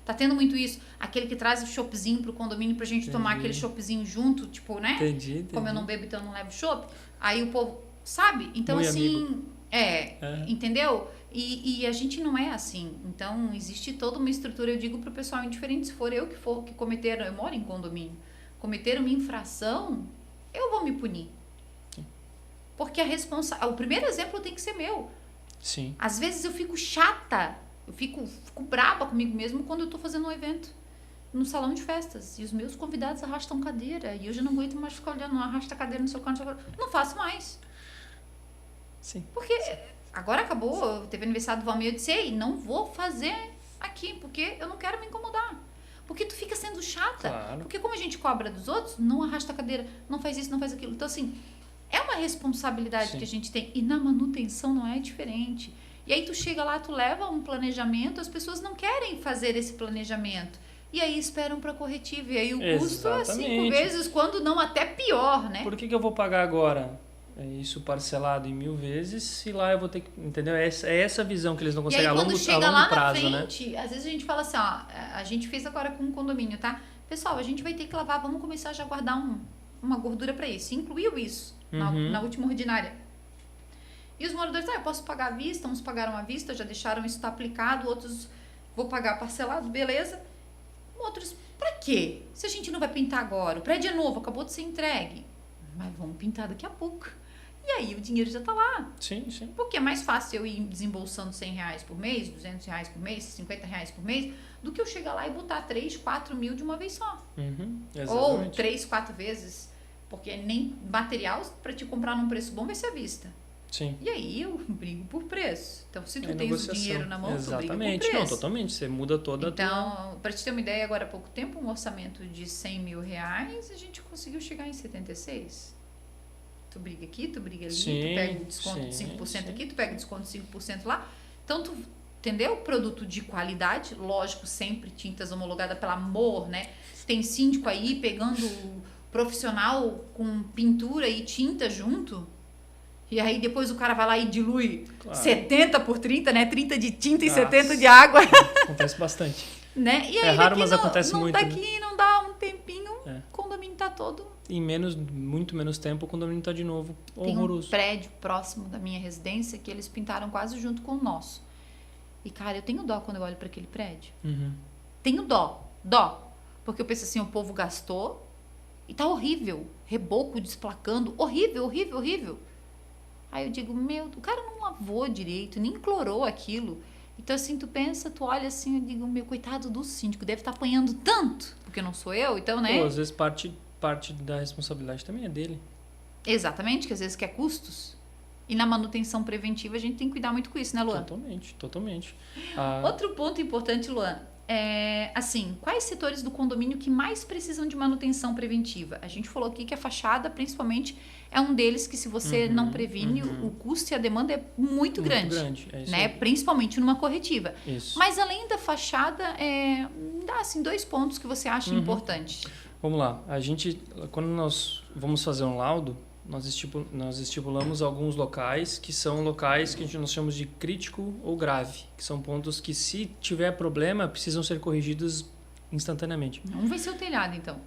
Tá tendo muito isso. Aquele que traz o choppzinho pro condomínio pra gente tomar aquele choppzinho junto, tipo, né? Entendi. Como eu não bebo, então eu não levo chopp. Aí o povo, sabe? Então, muito assim, amigo. Entendeu? E a gente não é assim. Então, existe toda uma estrutura, eu digo pro pessoal indiferente, se for eu que cometeram, eu moro em condomínio, cometeram uma infração, eu vou me punir. Porque o primeiro exemplo tem que ser meu. Sim. Às vezes eu fico chata, eu fico braba comigo mesmo quando eu tô fazendo um evento no salão de festas. E os meus convidados arrastam cadeira. E eu já não aguento mais ficar olhando, arrasta a cadeira no seu canto. Não faço mais. Sim. Porque agora acabou, teve aniversário do Valmir, eu disse, ei, não vou fazer aqui, porque eu não quero me incomodar. Porque tu fica sendo chata. Claro. Porque como a gente cobra dos outros, não arrasta a cadeira, não faz isso, não faz aquilo. Então, assim, é uma responsabilidade que a gente tem. E na manutenção não é diferente. E aí tu chega lá, tu leva um planejamento, as pessoas não querem fazer esse planejamento. E aí esperam para corretivo. E aí o custo é 5 vezes, quando não até pior, né? Por que eu vou pagar agora isso parcelado em 1000 vezes e lá eu vou ter que... Entendeu? É essa visão que eles não conseguem a longo prazo, né? Quando chega lá na frente, às vezes a gente fala assim, a gente fez agora com um condomínio, tá? Pessoal, a gente vai ter que lavar, vamos começar já a guardar uma gordura para isso. Incluiu isso na última ordinária. E os moradores, eu posso pagar à vista, uns pagaram à vista, já deixaram isso aplicado, outros vou pagar parcelado, beleza. Outros, pra quê? Se a gente não vai pintar agora, o prédio é novo, acabou de ser entregue. Mas vamos pintar daqui a pouco. E aí o dinheiro já tá lá. Sim. Porque é mais fácil eu ir desembolsando R$100 por mês, R$200 por mês, R$50 por mês, do que eu chegar lá e botar 3, 4 mil de uma vez só. Ou 3, 4 vezes. Porque nem material para te comprar num preço bom vai ser à vista. Sim. E aí eu brigo por preço. Então, se tu tens o dinheiro na mão, tu briga por preço. Não, totalmente. Você muda toda a Então, para te ter uma ideia, agora há pouco tempo, um orçamento de R$100 mil, a gente conseguiu chegar em 76. Tu briga aqui, tu briga ali, tu pega um desconto de 5% aqui, tu pega um desconto de 5% lá. Então, tu, entendeu? Produto de qualidade, lógico, sempre tintas homologadas, pelo amor, né? Tem síndico aí pegando profissional com pintura e tinta junto. E aí depois o cara vai lá e dilui 70 por 30, né? 30 de tinta e 70 de água. Acontece bastante. Né? E aí, é raro, mas acontece muito. Daqui não dá um tempinho, o condomínio tá todo... Em muito menos tempo, o condomínio tá de novo horroroso. Tem um prédio próximo da minha residência que eles pintaram quase junto com o nosso. E, cara, eu tenho dó quando eu olho para aquele prédio. Tenho dó. Porque eu penso assim, o povo gastou e tá horrível. Reboco desplacando. Horrível. Aí eu digo, o cara não lavou direito, nem clorou aquilo. Então, assim, tu pensa, tu olha assim, eu digo, meu, coitado do síndico, deve estar apanhando tanto, porque não sou eu, então, né? Pô, às vezes parte da responsabilidade também é dele. Exatamente, que às vezes quer custos. E na manutenção preventiva a gente tem que cuidar muito com isso, né, Luan? Totalmente. Outro ponto importante, Luan, é, assim, quais setores do condomínio que mais precisam de manutenção preventiva? A gente falou aqui que a fachada, principalmente, é um deles que se você não previne, o custo e a demanda é muito grande. É isso né? Aí. Principalmente numa corretiva. Isso. Mas além da fachada, dá assim 2 pontos que você acha importantes. Vamos lá. Quando nós vamos fazer um laudo, nós estipulamos alguns locais que são locais que nós chamamos de crítico ou grave, que são pontos que, se tiver problema, precisam ser corrigidos instantaneamente. Não vai ser o telhado, então.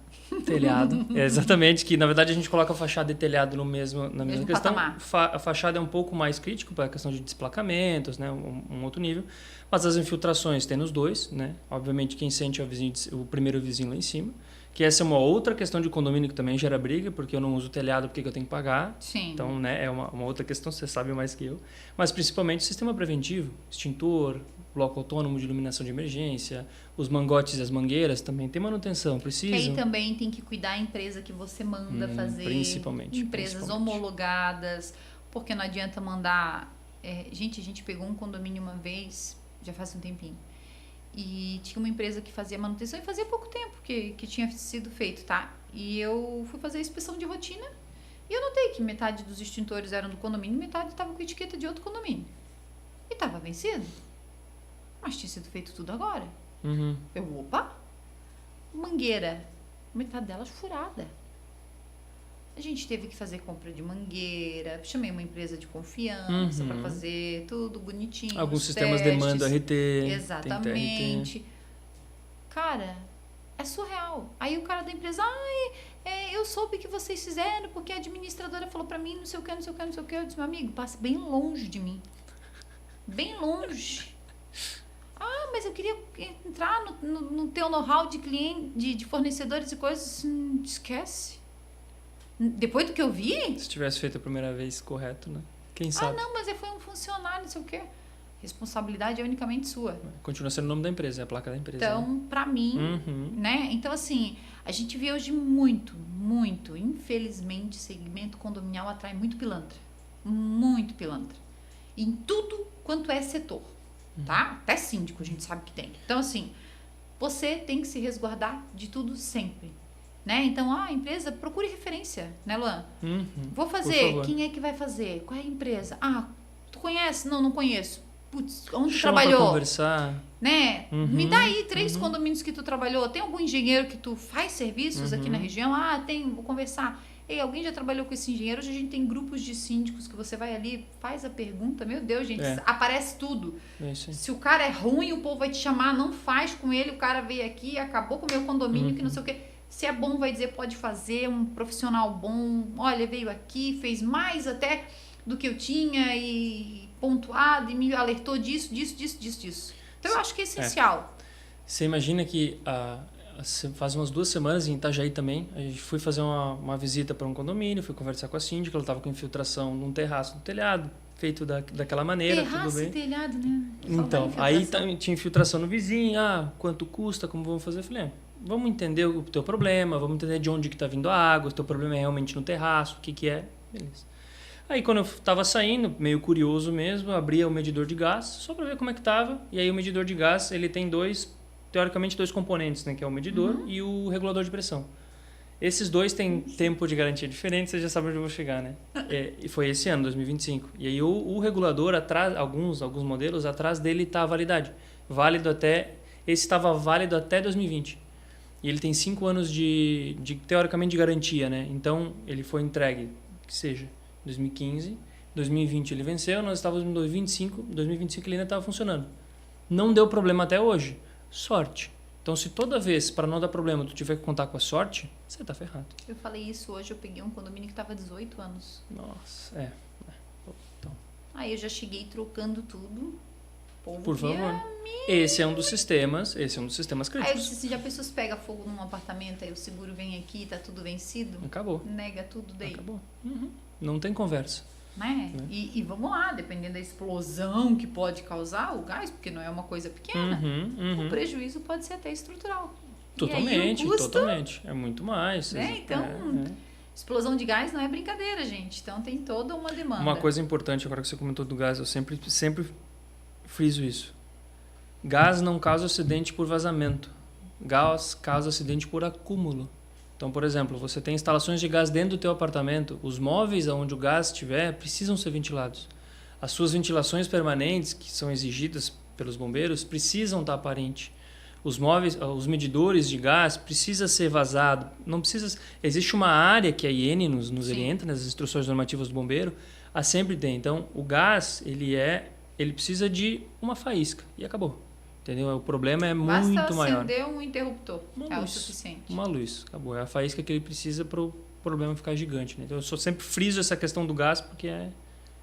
Telhado, exatamente, que na verdade a gente coloca a fachada e telhado na mesma questão. A fachada é um pouco mais crítico para a questão de desplacamentos, né, um outro nível, mas as infiltrações tem nos dois, né? Obviamente quem sente é o primeiro vizinho lá em cima, que essa é uma outra questão de condomínio que também gera briga, porque eu não uso telhado, porque eu tenho que pagar. Sim. Então, né, é uma outra questão, você sabe mais que eu. Mas principalmente o sistema preventivo, extintor, bloco autônomo de iluminação de emergência, os mangotes e as mangueiras também tem manutenção, precisam. Que aí também tem que cuidar a empresa que você manda fazer. Principalmente. Empresas homologadas. porque não adianta mandar... gente, a gente pegou um condomínio uma vez, já faz um tempinho, e tinha uma empresa que fazia manutenção e fazia pouco tempo que tinha sido feito, tá? E eu fui fazer a inspeção de rotina e eu notei que metade dos extintores eram do condomínio e metade estava com etiqueta de outro condomínio. E estava vencido. Mas tinha sido feito tudo agora. Uhum. Opa! Mangueira, metade delas furada. A gente teve que fazer compra de mangueira, chamei uma empresa de confiança para fazer tudo bonitinho. Alguns sistemas demandam RT. Exatamente. Cara, é surreal. Aí o cara da empresa, eu soube que vocês fizeram porque a administradora falou para mim, não sei o que, não sei o que, não sei o que. Eu disse, meu amigo, passa bem longe de mim. Bem longe. Mas eu queria entrar no teu know-how de cliente, de fornecedores e coisas. Esquece. Depois do que eu vi... Se tivesse feito a primeira vez correto, né? Quem sabe? Não, mas foi um funcionário, não sei o quê. Responsabilidade é unicamente sua. Continua sendo o nome da empresa, é a placa da empresa. Então, né? Pra mim, né? Então, assim, a gente vê hoje muito, infelizmente, segmento condominial atrai muito pilantra. Muito pilantra. Em tudo quanto é setor, tá? Até síndico a gente sabe que tem. Então, assim, você tem que se resguardar de tudo sempre. Né? Então, a empresa, procure referência, né, Luan? Vou fazer, quem é que vai fazer? Qual é a empresa? Tu conhece? Não conheço. Putz, onde tu trabalhou? Pra conversar. Né? Me dá aí 3 condomínios que tu trabalhou. Tem algum engenheiro que tu faz serviços aqui na região? Tem, vou conversar. Ei, alguém já trabalhou com esse engenheiro? Hoje a gente tem grupos de síndicos que você vai ali, faz a pergunta. Meu Deus, gente, aparece tudo. Se o cara é ruim, o povo vai te chamar, não faz com ele. O cara veio aqui, acabou com o meu condomínio, que não sei o quê. Se é bom, vai dizer, pode fazer, um profissional bom. Olha, veio aqui, fez mais até do que eu tinha e pontuado e me alertou disso. Então, eu acho que é essencial. Você imagina que faz umas 2 semanas em Itajaí também, a gente foi fazer uma visita para um condomínio, fui conversar com a síndica, ela estava com infiltração num terraço no telhado, feito daquela maneira, terraço tudo bem. E telhado, né? Então, aí tinha infiltração no vizinho, quanto custa, como vamos fazer? Eu falei, vamos entender o teu problema, vamos entender de onde que está vindo a água, se o teu problema é realmente no terraço, o que é, beleza. Aí quando eu estava saindo, meio curioso mesmo, eu abria o medidor de gás, só para ver como é que estava, e aí o medidor de gás, ele tem teoricamente dois componentes, né, que é o medidor e o regulador de pressão. Esses dois têm tempo de garantia diferente, você já sabe onde eu vou chegar, né? E foi esse ano, 2025. E aí o regulador, alguns modelos, atrás dele está a validade. Esse estava válido até 2020. E ele tem 5 anos teoricamente, de garantia, né? Então, ele foi entregue, que seja, 2015, 2020 ele venceu, nós estávamos em 2025 ele ainda estava funcionando. Não deu problema até hoje. Sorte. Então, se toda vez, para não dar problema, tu tiver que contar com a sorte, você está ferrado. Eu falei isso hoje, eu peguei um condomínio que estava 18 anos. Nossa, Então. Aí eu já cheguei trocando tudo. Por favor. Esse é um dos sistemas críticos. Aí eu disse assim, já pessoas pega fogo num apartamento, aí o seguro vem aqui, tá tudo vencido. Acabou. Nega tudo daí. Acabou. Não tem conversa. Né? E vamos lá, dependendo da explosão que pode causar o gás, porque não é uma coisa pequena, o prejuízo pode ser até estrutural. Totalmente, e aí o custo, totalmente. É muito mais. Né? Então, explosão de gás não é brincadeira, gente. Então tem toda uma demanda. Uma coisa importante, agora que você comentou do gás, eu sempre friso isso. Gás não causa acidente por vazamento. Gás causa acidente por acúmulo. Então, por exemplo, você tem instalações de gás dentro do teu apartamento, os móveis onde o gás estiver precisam ser ventilados. As suas ventilações permanentes, que são exigidas pelos bombeiros, precisam estar aparentes. Os medidores de gás precisa ser vazado. Não precisa. Existe uma área que a IN nos orienta nas instruções normativas do bombeiro, sempre tem. Então, o gás, ele precisa de uma faísca e acabou. Entendeu? O problema é muito maior. Basta acender um interruptor, o suficiente. Uma luz, acabou. É a faísca que ele precisa para o problema ficar gigante. Né? Então, eu sempre friso essa questão do gás porque é...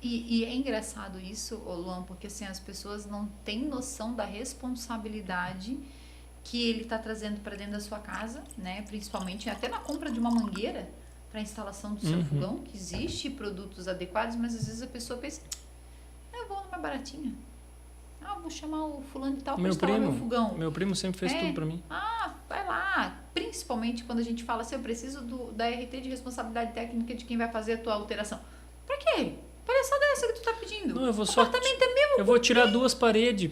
E é engraçado isso, Luan, porque assim, as pessoas não têm noção da responsabilidade que ele está trazendo para dentro da sua casa, né? Principalmente até na compra de uma mangueira para a instalação do seu fogão, que existe produtos adequados, mas às vezes a pessoa pensa, eu vou numa baratinha. Vou chamar o fulano de tal para instalar meu fogão. Meu primo sempre fez tudo para mim. Vai lá. Principalmente quando a gente fala assim, eu preciso da RT de responsabilidade técnica de quem vai fazer a tua alteração. Para quê? Para só dessa que tu tá pedindo. Não, eu vou o só apartamento é meu. Eu vou tirar 2 paredes.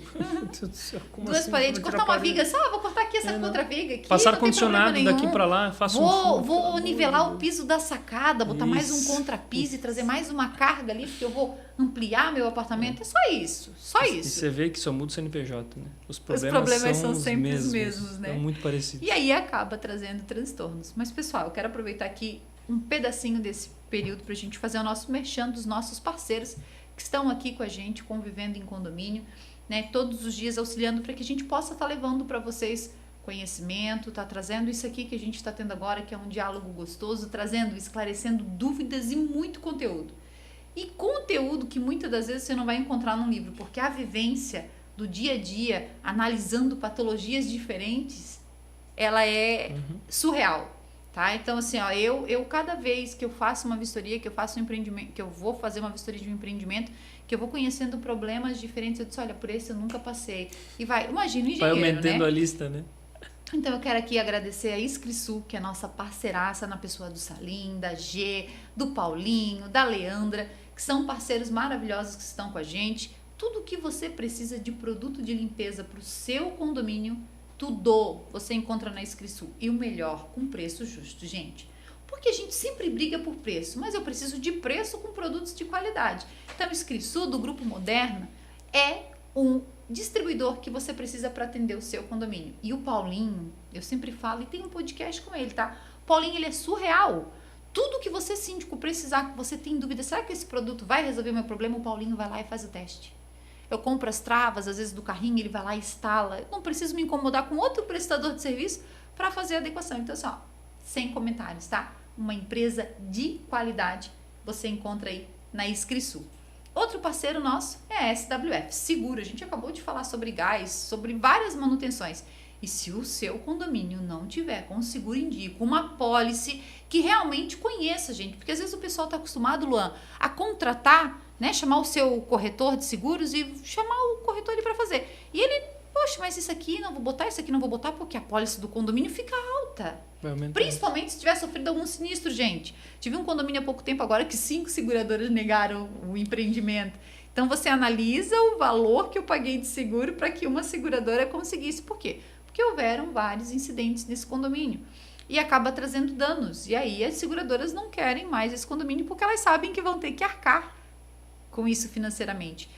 Duas paredes, cortar uma viga. Só, vou cortar aqui essa outra viga aqui. Passar não tem ar-condicionado problema daqui nenhum. pra lá, faço Vou nivelar o piso da sacada, botar mais um Isso. contrapiso e trazer mais uma carga ali, porque eu vou ampliar meu apartamento. É só isso. Só E isso. você vê que só muda o CNPJ, né? Os problemas, são os sempre mesmos, os mesmos, né? São muito parecidos. E aí acaba trazendo transtornos. Mas, pessoal, eu quero aproveitar aqui um pedacinho desse período pra gente fazer o nosso merchan dos nossos parceiros que estão aqui com a gente, convivendo em condomínio, né? Todos os dias auxiliando para que a gente possa estar levando para vocês conhecimento, tá trazendo isso aqui que a gente está tendo agora, que é um diálogo gostoso, trazendo, esclarecendo dúvidas e muito conteúdo. E conteúdo que muitas das vezes você não vai encontrar num livro, porque a vivência do dia a dia, analisando patologias diferentes, ela é surreal, tá? Então, assim, ó, eu cada vez que eu faço uma vistoria, que eu faço um empreendimento, que eu vou fazer uma vistoria de um empreendimento, que eu vou conhecendo problemas diferentes, eu disse, olha, por esse eu nunca passei. E imagina o engenheiro, vai aumentando, né? a lista, né? Então eu quero aqui agradecer a Iscrisul, que é a nossa parceiraça na pessoa do Salim, da G, do Paulinho, da Leandra, que são parceiros maravilhosos que estão com a gente. Tudo que você precisa de produto de limpeza para o seu condomínio, tudo você encontra na Iscrisul. E o melhor, com preço justo, gente. Porque a gente sempre briga por preço, mas eu preciso de preço com produtos de qualidade. Então, o Iscrisul, do Grupo Moderna, é um distribuidor que você precisa para atender o seu condomínio. E o Paulinho, eu sempre falo, e tem um podcast com ele, tá? O Paulinho, ele é surreal. Tudo que você, síndico, precisar, que você tem dúvida, será que esse produto vai resolver o meu problema? O Paulinho vai lá e faz o teste. Eu compro as travas, às vezes do carrinho, ele vai lá e instala. Eu não preciso me incomodar com outro prestador de serviço para fazer a adequação. Então, assim, ó, sem comentários, tá? Uma empresa de qualidade você encontra aí na Iscrisul. Outro parceiro nosso é a SWF Seguro. A gente acabou de falar sobre gás, sobre várias manutenções. E se o seu condomínio não tiver com seguro em dia, com uma pólice que realmente conheça, gente, porque às vezes o pessoal está acostumado, Luan, a contratar, né, chamar o seu corretor de seguros e chamar o corretor ali para fazer. E ele, poxa, mas isso aqui não vou botar, isso aqui não vou botar, porque a pólice do condomínio fica alta. Principalmente se tiver sofrido algum sinistro, gente. Tive um condomínio há pouco tempo agora que 5 seguradoras negaram o empreendimento. Então você analisa o valor que eu paguei de seguro para que uma seguradora conseguisse. Por quê? Porque houveram vários incidentes nesse condomínio. E acaba trazendo danos. E aí as seguradoras não querem mais esse condomínio porque elas sabem que vão ter que arcar com isso financeiramente.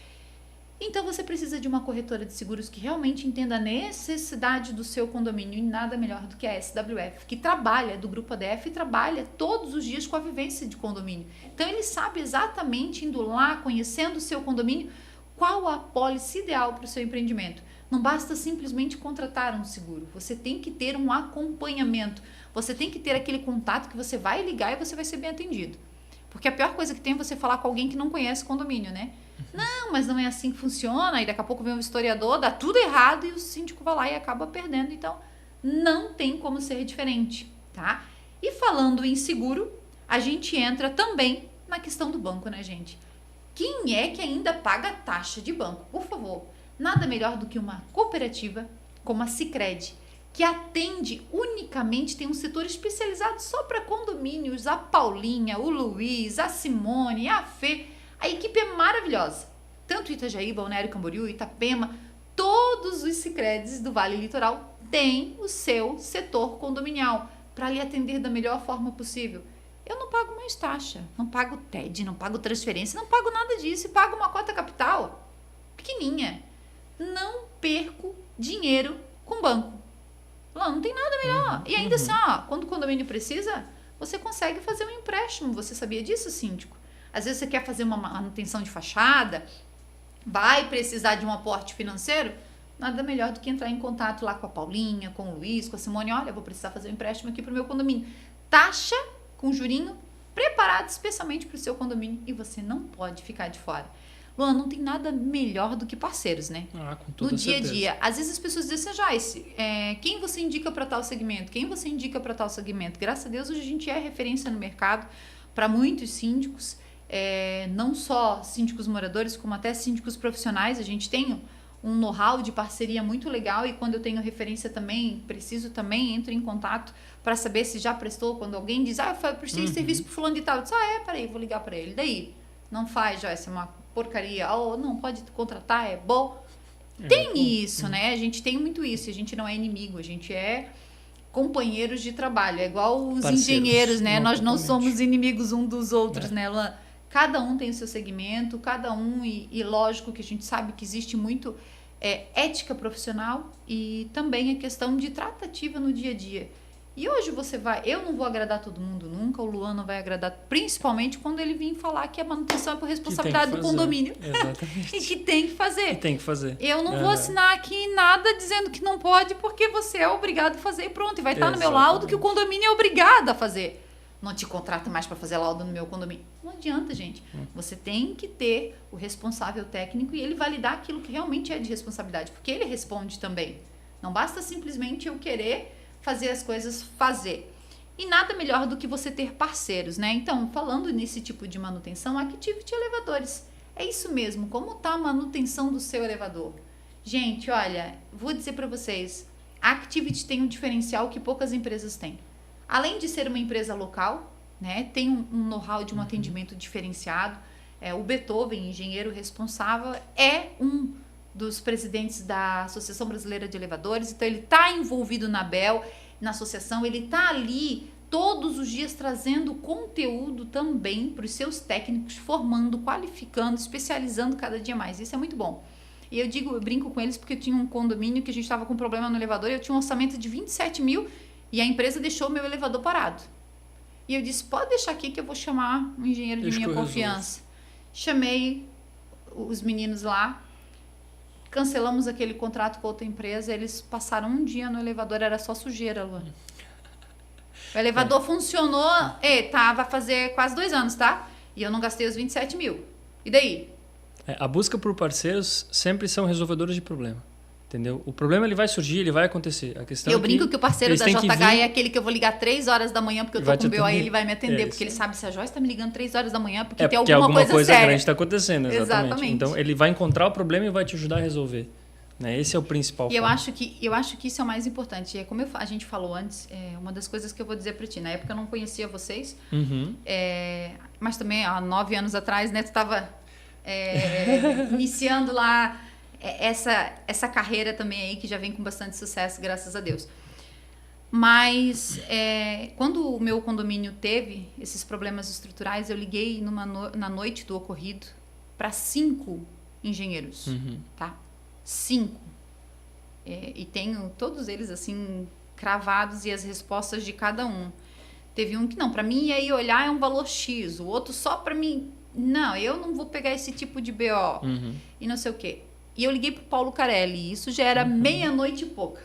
Então você precisa de uma corretora de seguros que realmente entenda a necessidade do seu condomínio e nada melhor do que a SWF, que trabalha do Grupo ADF e trabalha todos os dias com a vivência de condomínio. Então ele sabe exatamente, indo lá, conhecendo o seu condomínio, qual a pólice ideal para o seu empreendimento. Não basta simplesmente contratar um seguro, você tem que ter um acompanhamento, você tem que ter aquele contato que você vai ligar e você vai ser bem atendido. Porque a pior coisa que tem é você falar com alguém que não conhece o condomínio, né? Não, mas não é assim que funciona. E daqui a pouco vem um historiador, dá tudo errado e o síndico vai lá e acaba perdendo. Então, não tem como ser diferente, tá? E falando em seguro, a gente entra também na questão do banco, né, gente? Quem é que ainda paga taxa de banco? Por favor, nada melhor do que uma cooperativa como a Sicredi, que atende unicamente, tem um setor especializado só para condomínios, a Paulinha, o Luiz, a Simone, a Fê. A equipe é maravilhosa. Tanto Itajaí, Balneário Camboriú, Itapema, todos os Sicredis do Vale Litoral têm o seu setor condominial para lhe atender da melhor forma possível. Eu não pago mais taxa, não pago TED, não pago transferência, não pago nada disso e pago uma cota capital pequenininha. Não perco dinheiro com banco. Não tem nada melhor. E ainda assim, ó, quando o condomínio precisa, você consegue fazer um empréstimo. Você sabia disso, síndico? Às vezes você quer fazer uma manutenção de fachada, vai precisar de um aporte financeiro, nada melhor do que entrar em contato lá com a Paulinha, com o Luiz, com a Simone. Olha, vou precisar fazer um empréstimo aqui para o meu condomínio. Taxa com jurinho preparado especialmente para o seu condomínio e você não pode ficar de fora. Luan, não tem nada melhor do que parceiros, né? Com toda no dia a certeza. dia. Às vezes as pessoas dizem assim, Joyce, quem você indica para tal segmento? Quem você indica para tal segmento? Graças a Deus hoje a gente é referência no mercado para muitos síndicos, não só síndicos moradores, como até síndicos profissionais. A gente tem um know-how de parceria muito legal e quando eu tenho referência também, preciso também, entro em contato para saber se já prestou. Quando alguém diz, eu prestei serviço para fulano de tal, eu disse, peraí, vou ligar para ele. Daí, não faz, Joyce, é uma porcaria, ou não pode contratar, é bom. Tem isso, né? A gente tem muito isso, a gente não é inimigo, a gente é companheiros de trabalho, é igual os Parceiros, engenheiros, né? Nós não totalmente. somos inimigos um dos outros, né, Luan? Cada um tem o seu segmento, cada um, e lógico que a gente sabe que existe muito ética profissional e também a questão de tratativa no dia a dia. E hoje eu não vou agradar todo mundo nunca, o Luan não vai agradar, principalmente quando ele vir falar que a manutenção é por responsabilidade do condomínio. Exatamente. E que tem que fazer. E tem que fazer. Eu não vou assinar aqui nada dizendo que não pode, porque você é obrigado a fazer e pronto. E vai estar no meu laudo que o condomínio é obrigado a fazer. Não te contrata mais para fazer laudo no meu condomínio. Não adianta, gente. Você tem que ter o responsável técnico e ele validar aquilo que realmente é de responsabilidade, porque ele responde também. Não basta simplesmente eu querer fazer as coisas fazer. E nada melhor do que você ter parceiros, né? Então, falando nesse tipo de manutenção, Activity Elevadores. É isso mesmo. Como está a manutenção do seu elevador? Gente, olha, vou dizer para vocês, a Activity tem um diferencial que poucas empresas têm. Além de ser uma empresa local, né, tem um know-how de um atendimento diferenciado. O Beethoven, engenheiro responsável, é um dos presidentes da Associação Brasileira de Elevadores, então ele está envolvido na ABEL, na associação, ele está ali todos os dias trazendo conteúdo também para os seus técnicos, formando, qualificando, especializando cada dia mais. Isso é muito bom. E eu brinco com eles porque eu tinha um condomínio que a gente estava com problema no elevador e eu tinha um orçamento de 27 mil e a empresa deixou o meu elevador parado. E eu disse, pode deixar aqui que eu vou chamar um engenheiro de minha confiança. Chamei os meninos lá, cancelamos aquele contrato com outra empresa, eles passaram um dia no elevador, era só sujeira, Luan. O elevador funcionou, vai fazer quase 2 anos, tá? E eu não gastei os 27 mil. E daí? A busca por parceiros sempre são resolvedores de problema. Entendeu? O problema ele vai surgir, ele vai acontecer. A questão eu brinco que o parceiro da JH é aquele que eu vou ligar 3 horas da manhã porque eu tô com BO e ele vai me atender. Porque ele sabe se a Joyce tá me ligando 3 horas da manhã porque tem alguma coisa séria. Grande está acontecendo, exatamente. Então ele vai encontrar o problema e vai te ajudar a resolver. Né? Esse é o principal. E eu acho que isso é o mais importante. É como a gente falou antes, uma das coisas que eu vou dizer para ti. Na época eu não conhecia vocês, mas também há 9 anos atrás, né, tu estava iniciando lá essa carreira também aí que já vem com bastante sucesso, graças a Deus. Mas quando o meu condomínio teve esses problemas estruturais, eu liguei na noite do ocorrido para 5 engenheiros, tá? 5. E tenho todos eles assim cravados e as respostas de cada um. Teve um que não, para mim aí olhar é um valor X, o outro só para mim, não, eu não vou pegar esse tipo de BO e não sei o quê. E eu liguei pro Paulo Carelli, isso já era meia-noite e pouca.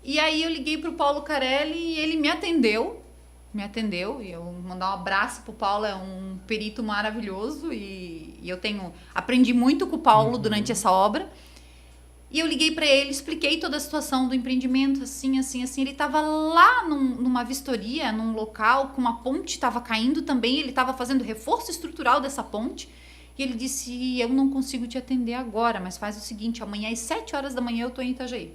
E aí eu liguei pro Paulo Carelli e ele me atendeu, e eu vou mandar um abraço pro Paulo, é um perito maravilhoso e eu aprendi muito com o Paulo durante essa obra. E eu liguei para ele, expliquei toda a situação do empreendimento, assim. Ele estava lá numa vistoria, num local, com uma ponte estava caindo também, ele estava fazendo reforço estrutural dessa ponte. E ele disse, eu não consigo te atender agora, mas faz o seguinte, amanhã às 7 horas da manhã eu tô em Itajaí.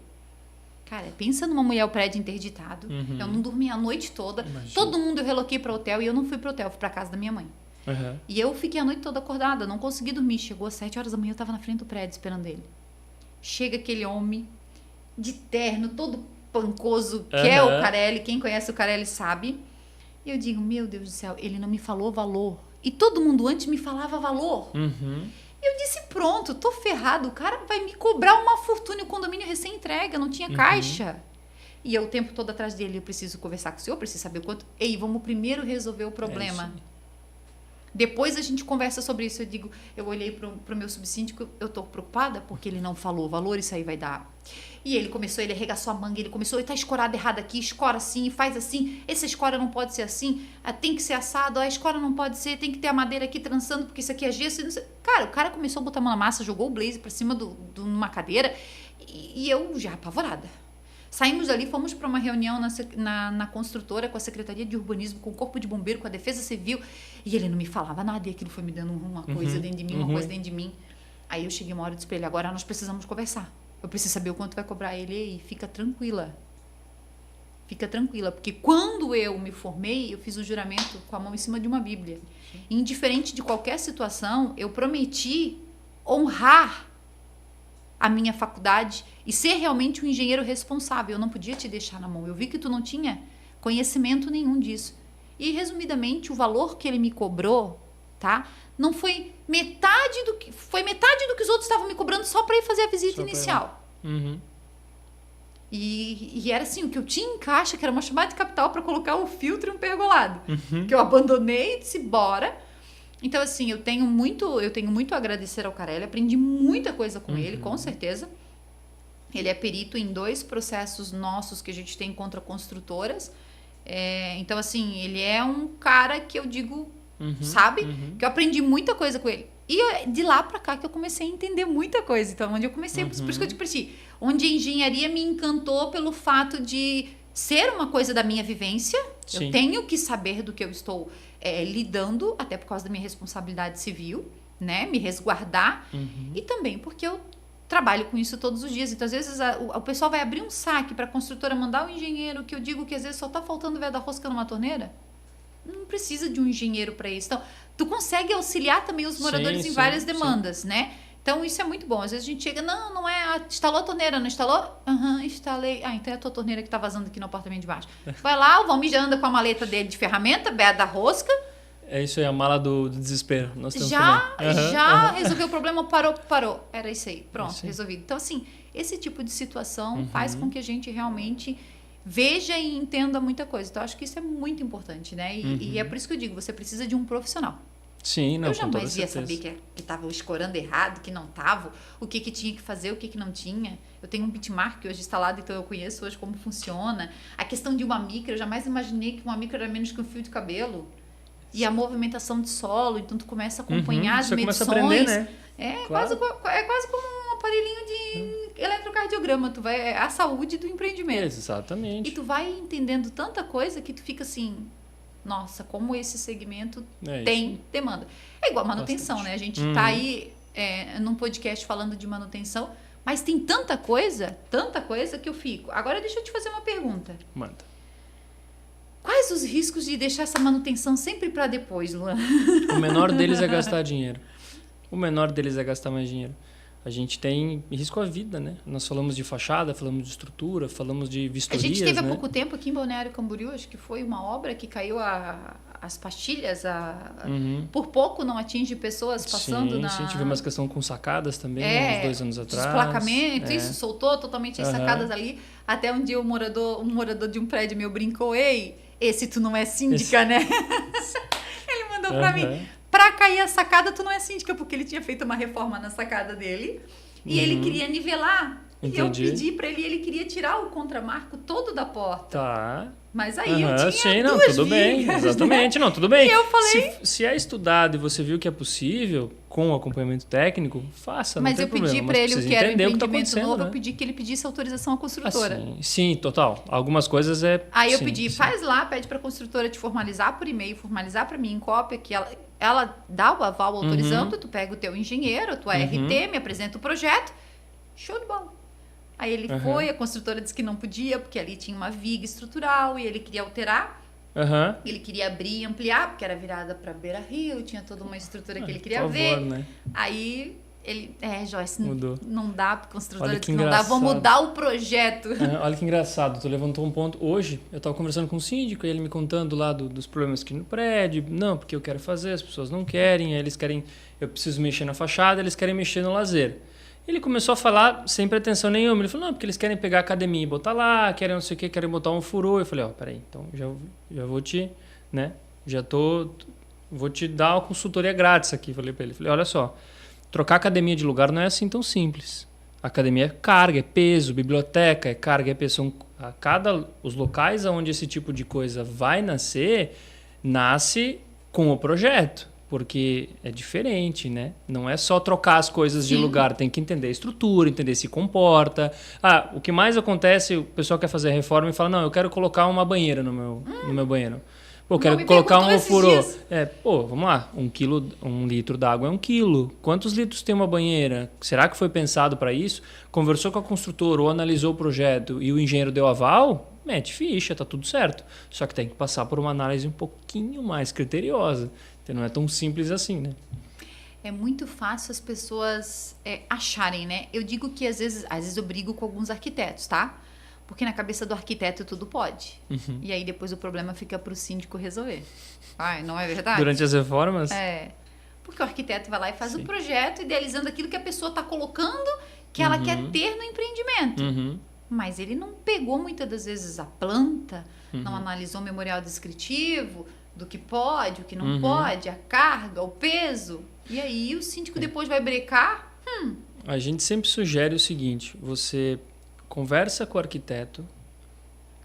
Cara, pensa numa mulher, o prédio interditado, eu não dormi a noite toda, todo mundo eu reloquei para hotel e eu não fui para hotel, fui para casa da minha mãe. E eu fiquei a noite toda acordada, não consegui dormir, chegou às 7 horas da manhã, eu tava na frente do prédio esperando ele. Chega aquele homem de terno, todo pancoso, que é o Carelli, quem conhece o Carelli sabe. E eu digo, meu Deus do céu, ele não me falou valor. E todo mundo antes me falava valor. Eu disse, pronto, tô ferrado, o cara vai me cobrar uma fortuna, o condomínio recém-entrega, não tinha caixa. E eu o tempo todo atrás dele, eu preciso conversar com o senhor, preciso saber o quanto... Ei, vamos primeiro resolver o problema. Depois a gente conversa sobre isso. Eu olhei pro meu subsíndico, eu tô preocupada porque ele não falou o valor, isso aí vai dar. E ele arregaçou a manga, ele tá escorado errado aqui, escora assim, faz assim, essa escora não pode ser assim, tem que ser assado, a escora não pode ser, tem que ter a madeira aqui trançando, porque isso aqui é gesso. Cara, o cara começou a botar a mão na massa, jogou o blazer pra cima numa cadeira e eu já apavorada. Saímos dali, fomos para uma reunião na construtora, com a Secretaria de Urbanismo, com o Corpo de Bombeiro, com a Defesa Civil, e ele não me falava nada, e aquilo foi me dando uma coisa dentro de mim, uma coisa dentro de mim. Aí eu cheguei uma hora e disse para ele, agora nós precisamos conversar. Eu preciso saber o quanto vai cobrar ele, e fica tranquila. Fica tranquila, porque quando eu me formei, eu fiz o juramento com a mão em cima de uma Bíblia. Indiferente de qualquer situação, eu prometi honrar a minha faculdade e ser realmente um engenheiro responsável. Eu não podia te deixar na mão. Eu vi que tu não tinha conhecimento nenhum disso. E, resumidamente, o valor que ele me cobrou, tá? Não foi metade do que... Foi metade do que os outros estavam me cobrando só para ir fazer a visita inicial. Uhum. E era assim, o que eu tinha em caixa, que era uma chamada de capital para colocar um filtro e um pergolado. Que eu abandonei e disse, bora. Então, assim, eu tenho muito a agradecer ao Carelli. Aprendi muita coisa com ele, com certeza. Ele é perito em 2 processos nossos que a gente tem contra construtoras. Então, assim, ele é um cara que eu digo, sabe? Que eu aprendi muita coisa com ele. E de lá pra cá que eu comecei a entender muita coisa. Então, onde eu comecei, por isso que eu digo pra ti, onde a engenharia me encantou pelo fato de ser uma coisa da minha vivência. Sim. Eu tenho que saber do que eu estou lidando, até por causa da minha responsabilidade civil, né? Me resguardar. E também porque eu trabalho com isso todos os dias. Então, às vezes, o pessoal vai abrir um saque para a construtora mandar o engenheiro, que eu digo que às vezes só tá faltando ver da rosca numa torneira. Não precisa de um engenheiro para isso. Então, tu consegue auxiliar também os moradores em várias demandas, né? Então, isso é muito bom. Às vezes a gente chega, não é, instalou a torneira, não instalou? Instalei. Então é a tua torneira que tá vazando aqui no apartamento de baixo. Vai lá, o Valmir já anda com a maleta dele de ferramenta, da rosca. É isso aí, a mala do desespero. Nós já resolveu o problema, parou. Era isso aí, pronto, resolvido. Então, assim, esse tipo de situação faz com que a gente realmente veja e entenda muita coisa. Então, acho que isso é muito importante, né? E é por isso que eu digo, você precisa de um profissional. Sim, não, eu jamais ia saber que estava escorando errado, que não estava, o que tinha que fazer, o que não tinha. Eu tenho um bitmark hoje instalado, então eu conheço hoje como funciona. A questão de uma micra, eu jamais imaginei que uma micra era menos que um fio de cabelo. E a movimentação de solo, então tu começa a acompanhar as medições. Você começa a aprender, né? Quase como um aparelhinho de eletrocardiograma. Tu vai, a saúde do empreendimento. Exatamente. E tu vai entendendo tanta coisa que tu fica assim, nossa, como esse segmento tem demanda. É igual manutenção, bastante, né? A gente tá aí num podcast falando de manutenção, mas tem tanta coisa que eu fico. Agora deixa eu te fazer uma pergunta. Manda. Quais os riscos de deixar essa manutenção sempre para depois, Luan? O menor deles é gastar dinheiro. O menor deles é gastar mais dinheiro. A gente tem risco à vida, né? Nós falamos de fachada, falamos de estrutura, falamos de vistorias, a gente teve há né? pouco tempo aqui em Balneário Camboriú, acho que foi uma obra que caiu as pastilhas, por pouco não atinge pessoas passando Sim, tivemos uma questão com sacadas também, uns 2 anos atrás. Desplacamento, isso, soltou totalmente as sacadas ali. Até um dia um morador de um prédio meu brincou, esse tu não é síndica, né? Ele mandou pra mim, pra cair a sacada tu não é síndica, porque ele tinha feito uma reforma na sacada dele e ele queria nivelar. Entendi. E eu pedi pra ele, ele queria tirar o contramarco todo da porta. Tá. Mas aí eu tinha sim, não, tudo bem, exatamente, né? não, tudo bem. E eu falei... Se é estudado e você viu que é possível, com acompanhamento técnico, faça, não tem problema. Mas eu pedi pra ele o que era um empreendimento novo, né? Eu pedi que ele pedisse autorização à construtora. Sim, total. Algumas coisas Aí eu pedi, faz lá, pede pra construtora te formalizar por e-mail, formalizar pra mim em cópia, que ela dá o aval autorizando, tu pega o teu engenheiro, a tua RT, me apresenta o projeto, show de bola. Aí ele foi, a construtora disse que não podia, porque ali tinha uma viga estrutural e ele queria alterar. Ele queria abrir e ampliar, porque era virada para beira-rio, tinha toda uma estrutura que ele queria ver. Né? Aí ele, Joyce, mudou. Não dá, porque a construtora disse que não dá, vou mudar o projeto. Olha que engraçado, tu levantou um ponto. Hoje, eu estava conversando com o síndico e ele me contando lá dos problemas aqui no prédio. Não, porque eu quero fazer, as pessoas não querem, eles querem, eu preciso mexer na fachada, eles querem mexer no lazer. Ele começou a falar sem pretensão nenhuma. Ele falou, não, porque eles querem pegar a academia e botar lá, querem não sei o que, querem botar um furô. Eu falei, peraí, então já vou te, né, vou te dar uma consultoria grátis aqui. Falei pra ele, olha só, trocar academia de lugar não é assim tão simples. Academia é carga, é peso, biblioteca é carga, é peso. Os locais onde esse tipo de coisa vai nascer, nasce com o projeto. Porque é diferente, né? Não é só trocar as coisas de lugar, tem que entender a estrutura, entender se comporta. O que mais acontece, o pessoal quer fazer a reforma e fala, não, eu quero colocar uma banheira no meu banheiro. Pô, quero colocar um ofurô. Vamos lá. 1 litro d'água é 1 quilo. Quantos litros tem uma banheira? Será que foi pensado para isso? Conversou com a construtora ou analisou o projeto e o engenheiro deu aval? Mete ficha, tá tudo certo. Só que tem que passar por uma análise um pouquinho mais criteriosa. Então não é tão simples assim, né? É muito fácil as pessoas acharem, né? Eu digo que às vezes eu brigo com alguns arquitetos, tá? Porque na cabeça do arquiteto tudo pode. Uhum. E aí depois o problema fica para o síndico resolver. Não é verdade? Durante as reformas? Porque o arquiteto vai lá e faz o projeto idealizando aquilo que a pessoa está colocando, que ela quer ter no empreendimento. Uhum. Mas ele não pegou muitas das vezes a planta, não analisou o memorial descritivo do que pode, o que não pode, a carga, o peso. E aí o síndico depois vai brecar. A gente sempre sugere o seguinte, você conversa com o arquiteto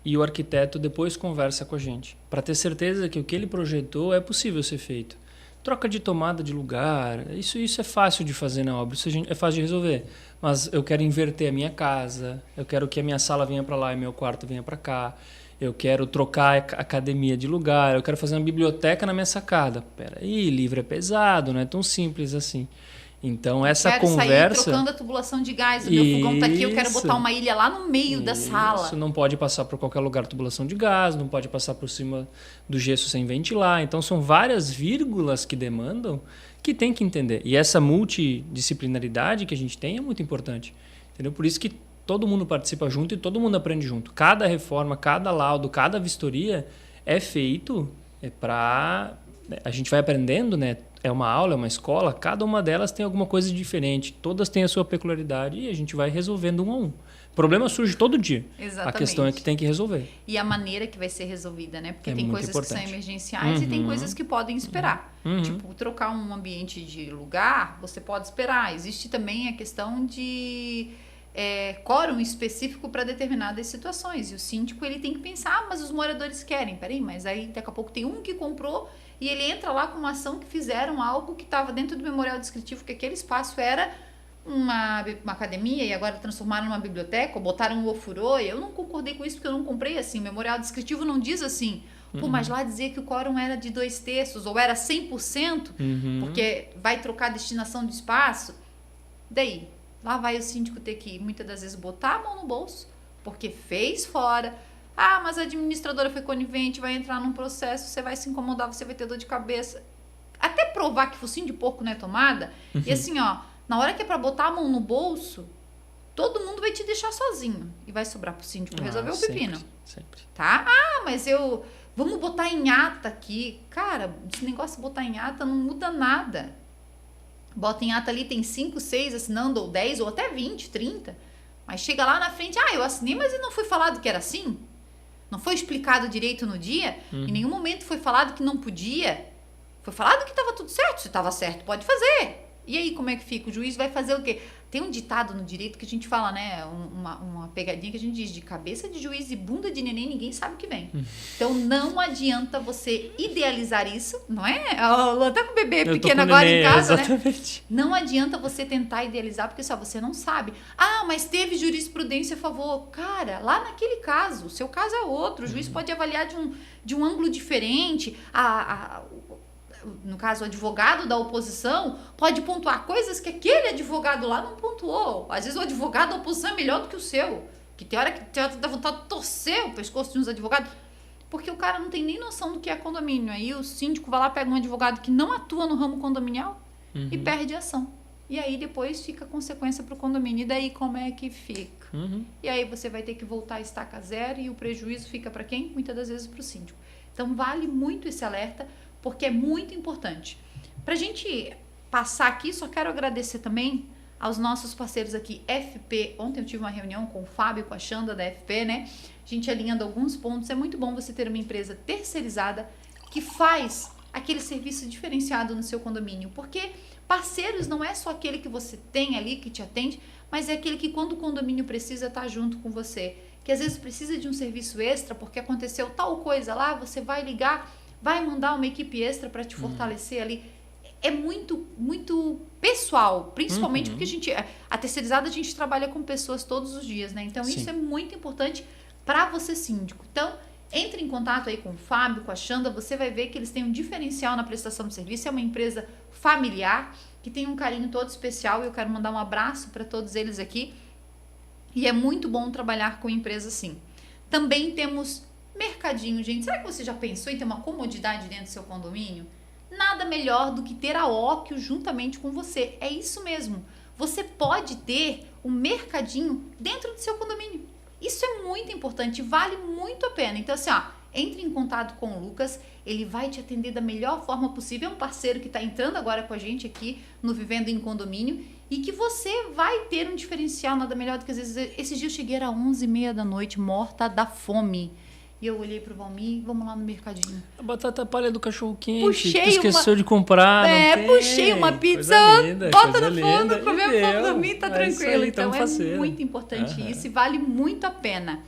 e o arquiteto depois conversa com a gente, para ter certeza que o que ele projetou é possível ser feito. Troca de tomada de lugar, isso é fácil de fazer na obra, isso é fácil de resolver. Mas eu quero inverter a minha casa, eu quero que a minha sala venha para lá e meu quarto venha para cá, eu quero trocar a academia de lugar, eu quero fazer uma biblioteca na minha sacada. Peraí, livro é pesado, não é tão simples assim. Então, essa conversa... Quero sair trocando a tubulação de gás, o meu fogão tá aqui, eu quero botar uma ilha lá no meio da sala. Isso, não pode passar por qualquer lugar tubulação de gás, não pode passar por cima do gesso sem ventilar. Então, são várias vírgulas que demandam que tem que entender. E essa multidisciplinaridade que a gente tem é muito importante. Entendeu? Por isso que todo mundo participa junto e todo mundo aprende junto. Cada reforma, cada laudo, cada vistoria é feito para... A gente vai aprendendo, né? É uma aula, é uma escola, cada uma delas tem alguma coisa diferente, todas têm a sua peculiaridade e a gente vai resolvendo um a um. O problema surge todo dia. Exatamente. A questão é que tem que resolver. E a maneira que vai ser resolvida, né? Porque tem coisas importante. Que são emergenciais e tem coisas que podem esperar. Tipo, trocar um ambiente de lugar, você pode esperar. Existe também a questão de quórum específico para determinadas situações. E o síndico ele tem que pensar, mas os moradores querem. Peraí, mas aí daqui a pouco tem um que comprou e ele entra lá com uma ação que fizeram algo que estava dentro do memorial descritivo, que aquele espaço era uma academia e agora transformaram numa biblioteca, ou botaram um ofurô. Eu não concordei com isso porque eu não comprei assim. O memorial descritivo não diz assim. Mas lá dizia que o quórum era de 2/3 ou era 100%, porque vai trocar a destinação do espaço. Daí, lá vai o síndico ter que, muitas das vezes, botar a mão no bolso, porque fez fora. Mas a administradora foi conivente, vai entrar num processo, você vai se incomodar, você vai ter dor de cabeça. Até provar que focinho de porco não é tomada. E assim, na hora que é pra botar a mão no bolso, todo mundo vai te deixar sozinho. E vai sobrar pro síndico resolver o pepino. Sempre. Tá? Mas vamos botar em ata aqui. Cara, esse negócio de botar em ata não muda nada. Bota em ata ali, tem 5, 6 assinando, ou 10, ou até 20, 30. Mas chega lá na frente, eu assinei, mas não foi falado que era assim. Não foi explicado direito no dia. Em nenhum momento foi falado que não podia. Foi falado que estava tudo certo. Se estava certo, pode fazer. E aí, como é que fica? O juiz vai fazer o quê? Tem um ditado no direito que a gente fala, né? Uma pegadinha que a gente diz: de cabeça de juiz e bunda de neném, ninguém sabe o que vem. Então, não adianta você idealizar isso, não é? Até com o bebê pequeno agora em casa, exatamente. né? Não adianta você tentar idealizar, porque só você não sabe. Mas teve jurisprudência a favor. Cara, lá naquele caso, o seu caso é outro. O juiz pode avaliar de um ângulo diferente. No caso, o advogado da oposição pode pontuar coisas que aquele advogado lá não pontuou. Às vezes o advogado da oposição é melhor do que o seu. Que tem hora que dá vontade de torcer o pescoço de uns advogados. Porque o cara não tem nem noção do que é condomínio. Aí o síndico vai lá, pega um advogado que não atua no ramo condominial e perde a ação. E aí depois fica a consequência para o condomínio. E daí como é que fica? E aí você vai ter que voltar a estaca zero e o prejuízo fica para quem? Muitas das vezes para o síndico. Então vale muito esse alerta, porque é muito importante. Para a gente passar aqui, só quero agradecer também aos nossos parceiros aqui, FP. Ontem eu tive uma reunião com o Fábio, com a Xanda da FP, né? A gente alinhando alguns pontos. É muito bom você ter uma empresa terceirizada que faz aquele serviço diferenciado no seu condomínio. Porque parceiros não é só aquele que você tem ali, que te atende, mas é aquele que quando o condomínio precisa, tá junto com você. Que às vezes precisa de um serviço extra, porque aconteceu tal coisa lá, você vai ligar, vai mandar uma equipe extra para te fortalecer ali. É muito, muito pessoal, principalmente porque a terceirizada a gente trabalha com pessoas todos os dias, né? Então isso é muito importante para você, síndico. Então Entre em contato aí com o Fábio, com a Xanda, você vai ver que eles têm um diferencial na prestação de serviço. É uma empresa familiar que tem um carinho todo especial e eu quero mandar um abraço para todos eles aqui. E é muito bom trabalhar com empresa assim. Também temos mercadinho, gente. Será que você já pensou em ter uma comodidade dentro do seu condomínio? Nada melhor do que ter a Occhio juntamente com você. É isso mesmo. Você pode ter um mercadinho dentro do seu condomínio. Isso é muito importante, vale muito a pena. Então, assim, entre em contato com o Lucas, ele vai te atender da melhor forma possível. É um parceiro que está entrando agora com a gente aqui no Vivendo em Condomínio e que você vai ter um diferencial, nada melhor do que às vezes... Esses dias eu cheguei às 11h30 da noite, morta da fome. E eu olhei pro Valmir, vamos lá no mercadinho. A batata palha do cachorro quente, puxei tu esqueceu de comprar, puxei uma pizza, linda, bota no forno, comemos, vamos dormir, tá tranquilo. Aí, então é muito importante isso e vale muito a pena.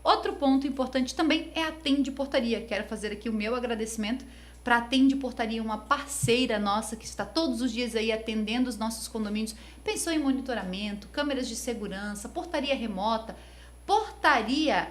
Outro ponto importante também é a Atende Portaria. Quero fazer aqui o meu agradecimento para a Atende Portaria, uma parceira nossa que está todos os dias aí atendendo os nossos condomínios. Pensou em monitoramento, câmeras de segurança, portaria remota. Portaria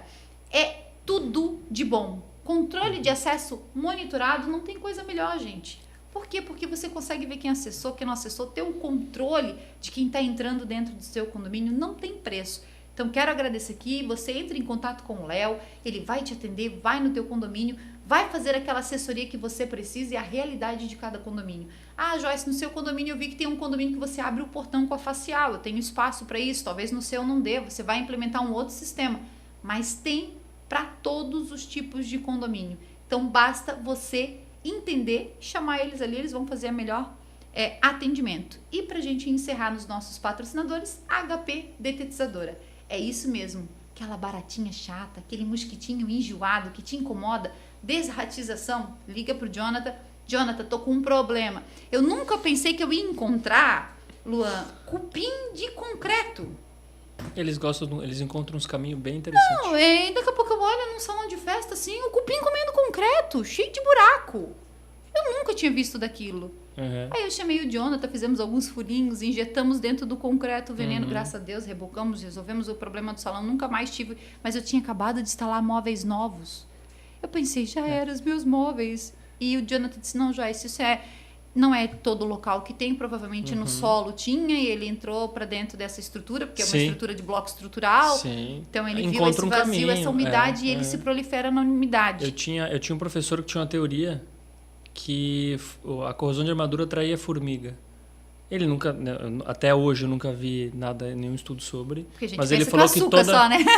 é tudo de bom. Controle de acesso monitorado, não tem coisa melhor, gente. Por quê? Porque você consegue ver quem acessou, quem não acessou, ter um controle de quem está entrando dentro do seu condomínio, não tem preço. Então, quero agradecer aqui, você entra em contato com o Léo, ele vai te atender, vai no teu condomínio, vai fazer aquela assessoria que você precisa e a realidade de cada condomínio. Ah, Joyce, no seu condomínio eu vi que tem um condomínio que você abre o portão com a facial, eu tenho espaço para isso, talvez no seu não dê, você vai implementar um outro sistema, mas tem para todos os tipos de condomínio. Então, basta você entender, chamar eles ali, eles vão fazer a melhor atendimento. E para a gente encerrar nos nossos patrocinadores, HP Detetizadora. É isso mesmo, aquela baratinha chata, aquele mosquitinho enjoado que te incomoda, desratização, liga pro Jonathan. Jonathan, tô com um problema. Eu nunca pensei que eu ia encontrar, Luan, cupim de concreto. Eles encontram uns caminhos bem interessantes. Não, daqui a pouco eu olho num salão de festa assim, o cupim comendo concreto, cheio de buraco. Eu nunca tinha visto daquilo. Uhum. Aí eu chamei o Jonathan, fizemos alguns furinhos, injetamos dentro do concreto o veneno, graças a Deus, rebocamos, resolvemos o problema do salão, nunca mais tive, mas eu tinha acabado de instalar móveis novos. Eu pensei, já eram os meus móveis. E o Jonathan disse, não, Joyce, isso não é todo local que tem, provavelmente no solo tinha, e ele entrou para dentro dessa estrutura, porque é uma estrutura de bloco estrutural. Sim. Então ele viu esse vazio, essa umidade, e ele se prolifera na umidade. Eu tinha um professor que tinha uma teoria que a corrosão de armadura atraía formiga. Ele nunca, até hoje eu nunca vi nenhum estudo sobre, mas ele falou que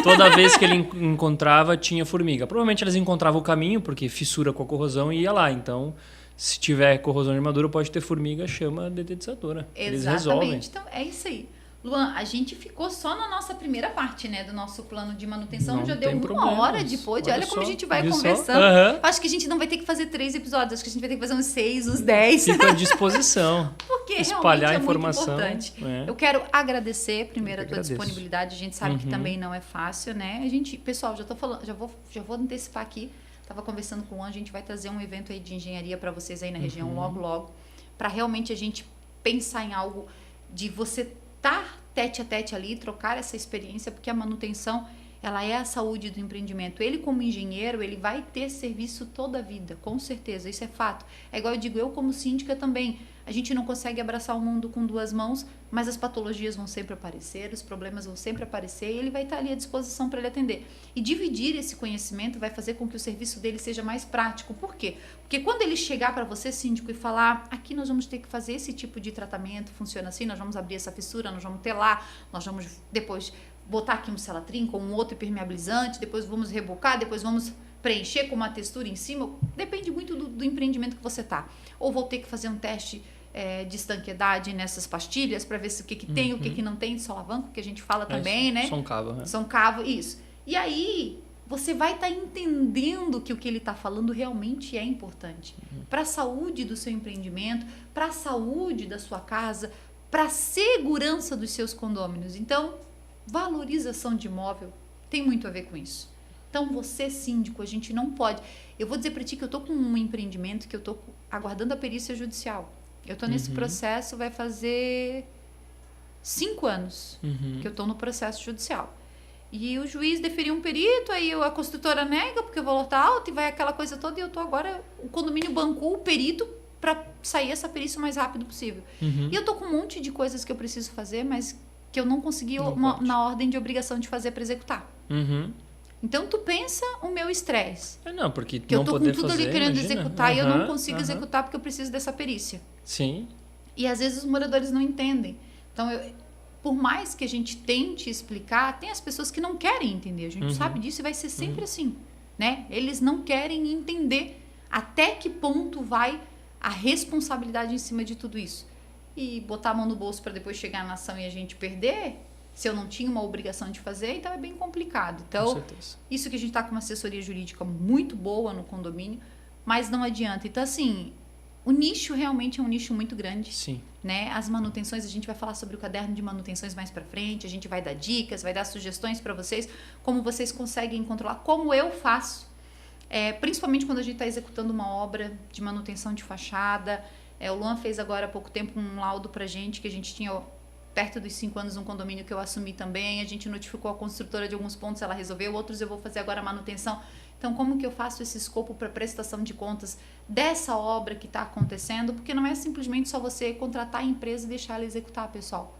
toda vez que ele encontrava tinha formiga. Provavelmente eles encontravam o caminho, porque fissura com a corrosão e ia lá. Então, se tiver corrosão de armadura, pode ter formiga, chama a detetizadora. Eles resolvem. Então, é isso aí. Luan, a gente ficou só na nossa primeira parte, né, do nosso plano de manutenção. Não já deu uma problemas. hora de pod. Olha como a gente vai Viu conversando. Uhum. Acho que a gente não vai ter que fazer 3 episódios. Acho que a gente vai ter que fazer uns 6, uns 10. Fica à disposição. Porque espalhar realmente a informação. É muito importante. Eu quero agradecer primeiro a tua disponibilidade. A gente sabe que também não é fácil, né? Pessoal, já tô falando, já vou antecipar aqui. Tava conversando com o Anjo, a gente vai trazer um evento aí de engenharia para vocês aí na região logo, para realmente a gente pensar em algo de você estar tete a tete ali, trocar essa experiência, porque a manutenção, ela é a saúde do empreendimento. Ele, como engenheiro, ele vai ter serviço toda a vida, com certeza, isso é fato. É igual eu digo, eu como síndica também, a gente não consegue abraçar o mundo com 2 mãos, mas as patologias vão sempre aparecer, os problemas vão sempre aparecer, e ele vai estar ali à disposição para ele atender. E dividir esse conhecimento vai fazer com que o serviço dele seja mais prático. Por quê? Porque quando ele chegar para você, síndico, e falar, aqui nós vamos ter que fazer esse tipo de tratamento, funciona assim, nós vamos abrir essa fissura, nós vamos telar, nós vamos depois botar aqui um celatrim com um outro impermeabilizante, depois vamos rebocar, depois vamos preencher com uma textura em cima, depende muito do empreendimento que você tá. Ou vou ter que fazer um teste de estanqueidade nessas pastilhas para ver se o que tem, o que não tem de solavanco, que a gente fala também, né? São cavo, né? São cavo, isso. E aí, você vai estar entendendo que o que ele está falando realmente é importante. Para a saúde do seu empreendimento, para a saúde da sua casa, para a segurança dos seus condôminos. Então, valorização de imóvel tem muito a ver com isso. Então, você, síndico, a gente não pode... Eu vou dizer para ti que eu estou com um empreendimento que eu estou aguardando a perícia judicial. Eu estou nesse processo, vai fazer 5 anos que eu estou no processo judicial. E o juiz deferiu um perito, aí a construtora nega porque o valor tá alto e vai aquela coisa toda. E eu tô agora, o condomínio bancou o perito para sair essa perícia o mais rápido possível. E eu tô com um monte de coisas que eu preciso fazer, mas que eu não consegui na ordem de obrigação de fazer para executar. Então tu pensa o meu estresse. Não, porque que eu tô com tudo ali querendo imagina. executar e eu não consigo executar porque eu preciso dessa perícia. Sim. E às vezes os moradores não entendem. Então, por mais que a gente tente explicar, tem as pessoas que não querem entender. A gente sabe disso e vai ser sempre assim, né? Eles não querem entender até que ponto vai a responsabilidade em cima de tudo isso. E botar a mão no bolso para depois chegar na ação e a gente perder, se eu não tinha uma obrigação de fazer, então é bem complicado. Então, isso que a gente está com uma assessoria jurídica muito boa no condomínio, mas não adianta. Então, assim, o nicho realmente é um nicho muito grande. Sim. Né? As manutenções, a gente vai falar sobre o caderno de manutenções mais para frente, a gente vai dar dicas, vai dar sugestões para vocês, como vocês conseguem controlar, como eu faço, principalmente quando a gente está executando uma obra de manutenção de fachada. O Luan fez agora há pouco tempo um laudo para gente, que a gente tinha perto dos 5 anos um condomínio que eu assumi também, a gente notificou a construtora de alguns pontos, ela resolveu, outros eu vou fazer agora a manutenção. Então, como que eu faço esse escopo para prestação de contas dessa obra que está acontecendo? Porque não é simplesmente só você contratar a empresa e deixar ela executar, pessoal.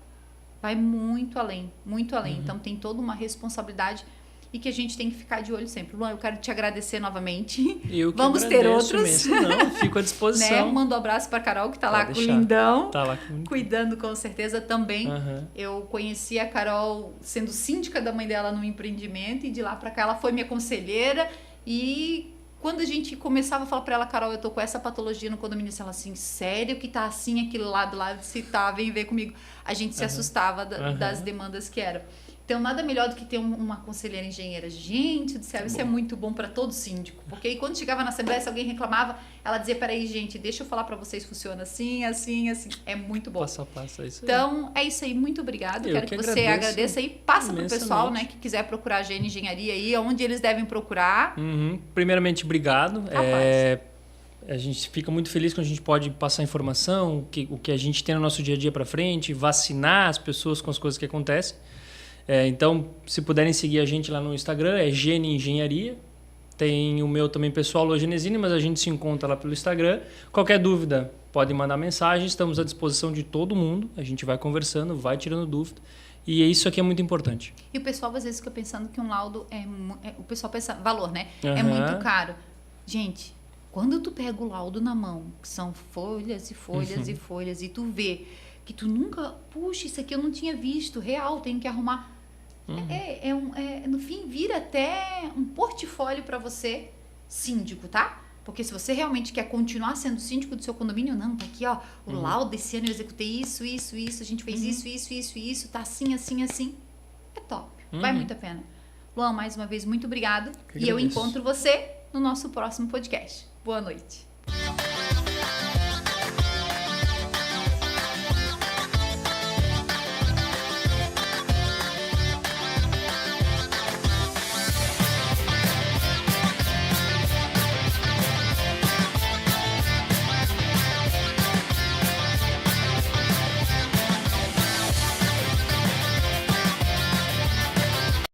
Vai muito além, muito além. Então, tem toda uma responsabilidade e que a gente tem que ficar de olho sempre. Luan, eu quero te agradecer novamente. Vamos ter outros. Não, fico à disposição. Né? Mando um abraço para Carol, que está lá com o lindão. Tá lá com... Cuidando com certeza também. Eu conheci a Carol sendo síndica da mãe dela no empreendimento e de lá para cá ela foi minha conselheira. E quando a gente começava a falar para ela, Carol, eu tô com essa patologia no condomínio, ela assim, sério que tá assim, aquele lado lá, se tá, vem ver comigo. A gente se assustava das demandas que eram. Então, nada melhor do que ter uma conselheira engenheira. Gente do céu, isso é muito bom para todo síndico. Porque aí, quando chegava na assembleia, se alguém reclamava, ela dizia, peraí, gente, deixa eu falar para vocês, funciona assim, assim, assim. É muito bom. Passo a passo, é isso aí. Então, é isso aí. Muito obrigado. Quero que você agradeça aí. Passa pro pessoal, né, que quiser procurar a GN Engenharia aí, onde eles devem procurar. Primeiramente, obrigado. A gente fica muito feliz quando a gente pode passar informação, o que a gente tem no nosso dia a dia para frente, vacinar as pessoas com as coisas que acontecem. Então, se puderem seguir a gente lá no Instagram, é GN Engenharia. Tem o meu também pessoal, Lua Genesini, mas a gente se encontra lá pelo Instagram. Qualquer dúvida, pode mandar mensagem. Estamos à disposição de todo mundo. A gente vai conversando, vai tirando dúvida. E isso aqui é muito importante. E o pessoal às vezes fica pensando que um laudo o pessoal pensa, valor, né? É muito caro. Gente, quando tu pega o laudo na mão, que são folhas e folhas e folhas, e tu vê que tu nunca, puxa, isso aqui eu não tinha visto, real, tenho que arrumar. No fim, vira até um portfólio para você, síndico, tá? Porque se você realmente quer continuar sendo síndico do seu condomínio, não, tá aqui, ó, o laudo, esse ano eu executei isso, a gente fez isso, tá assim, assim, assim. É top, vai muito a pena. Luan, mais uma vez, muito obrigado. E eu encontro você no nosso próximo podcast. Boa noite.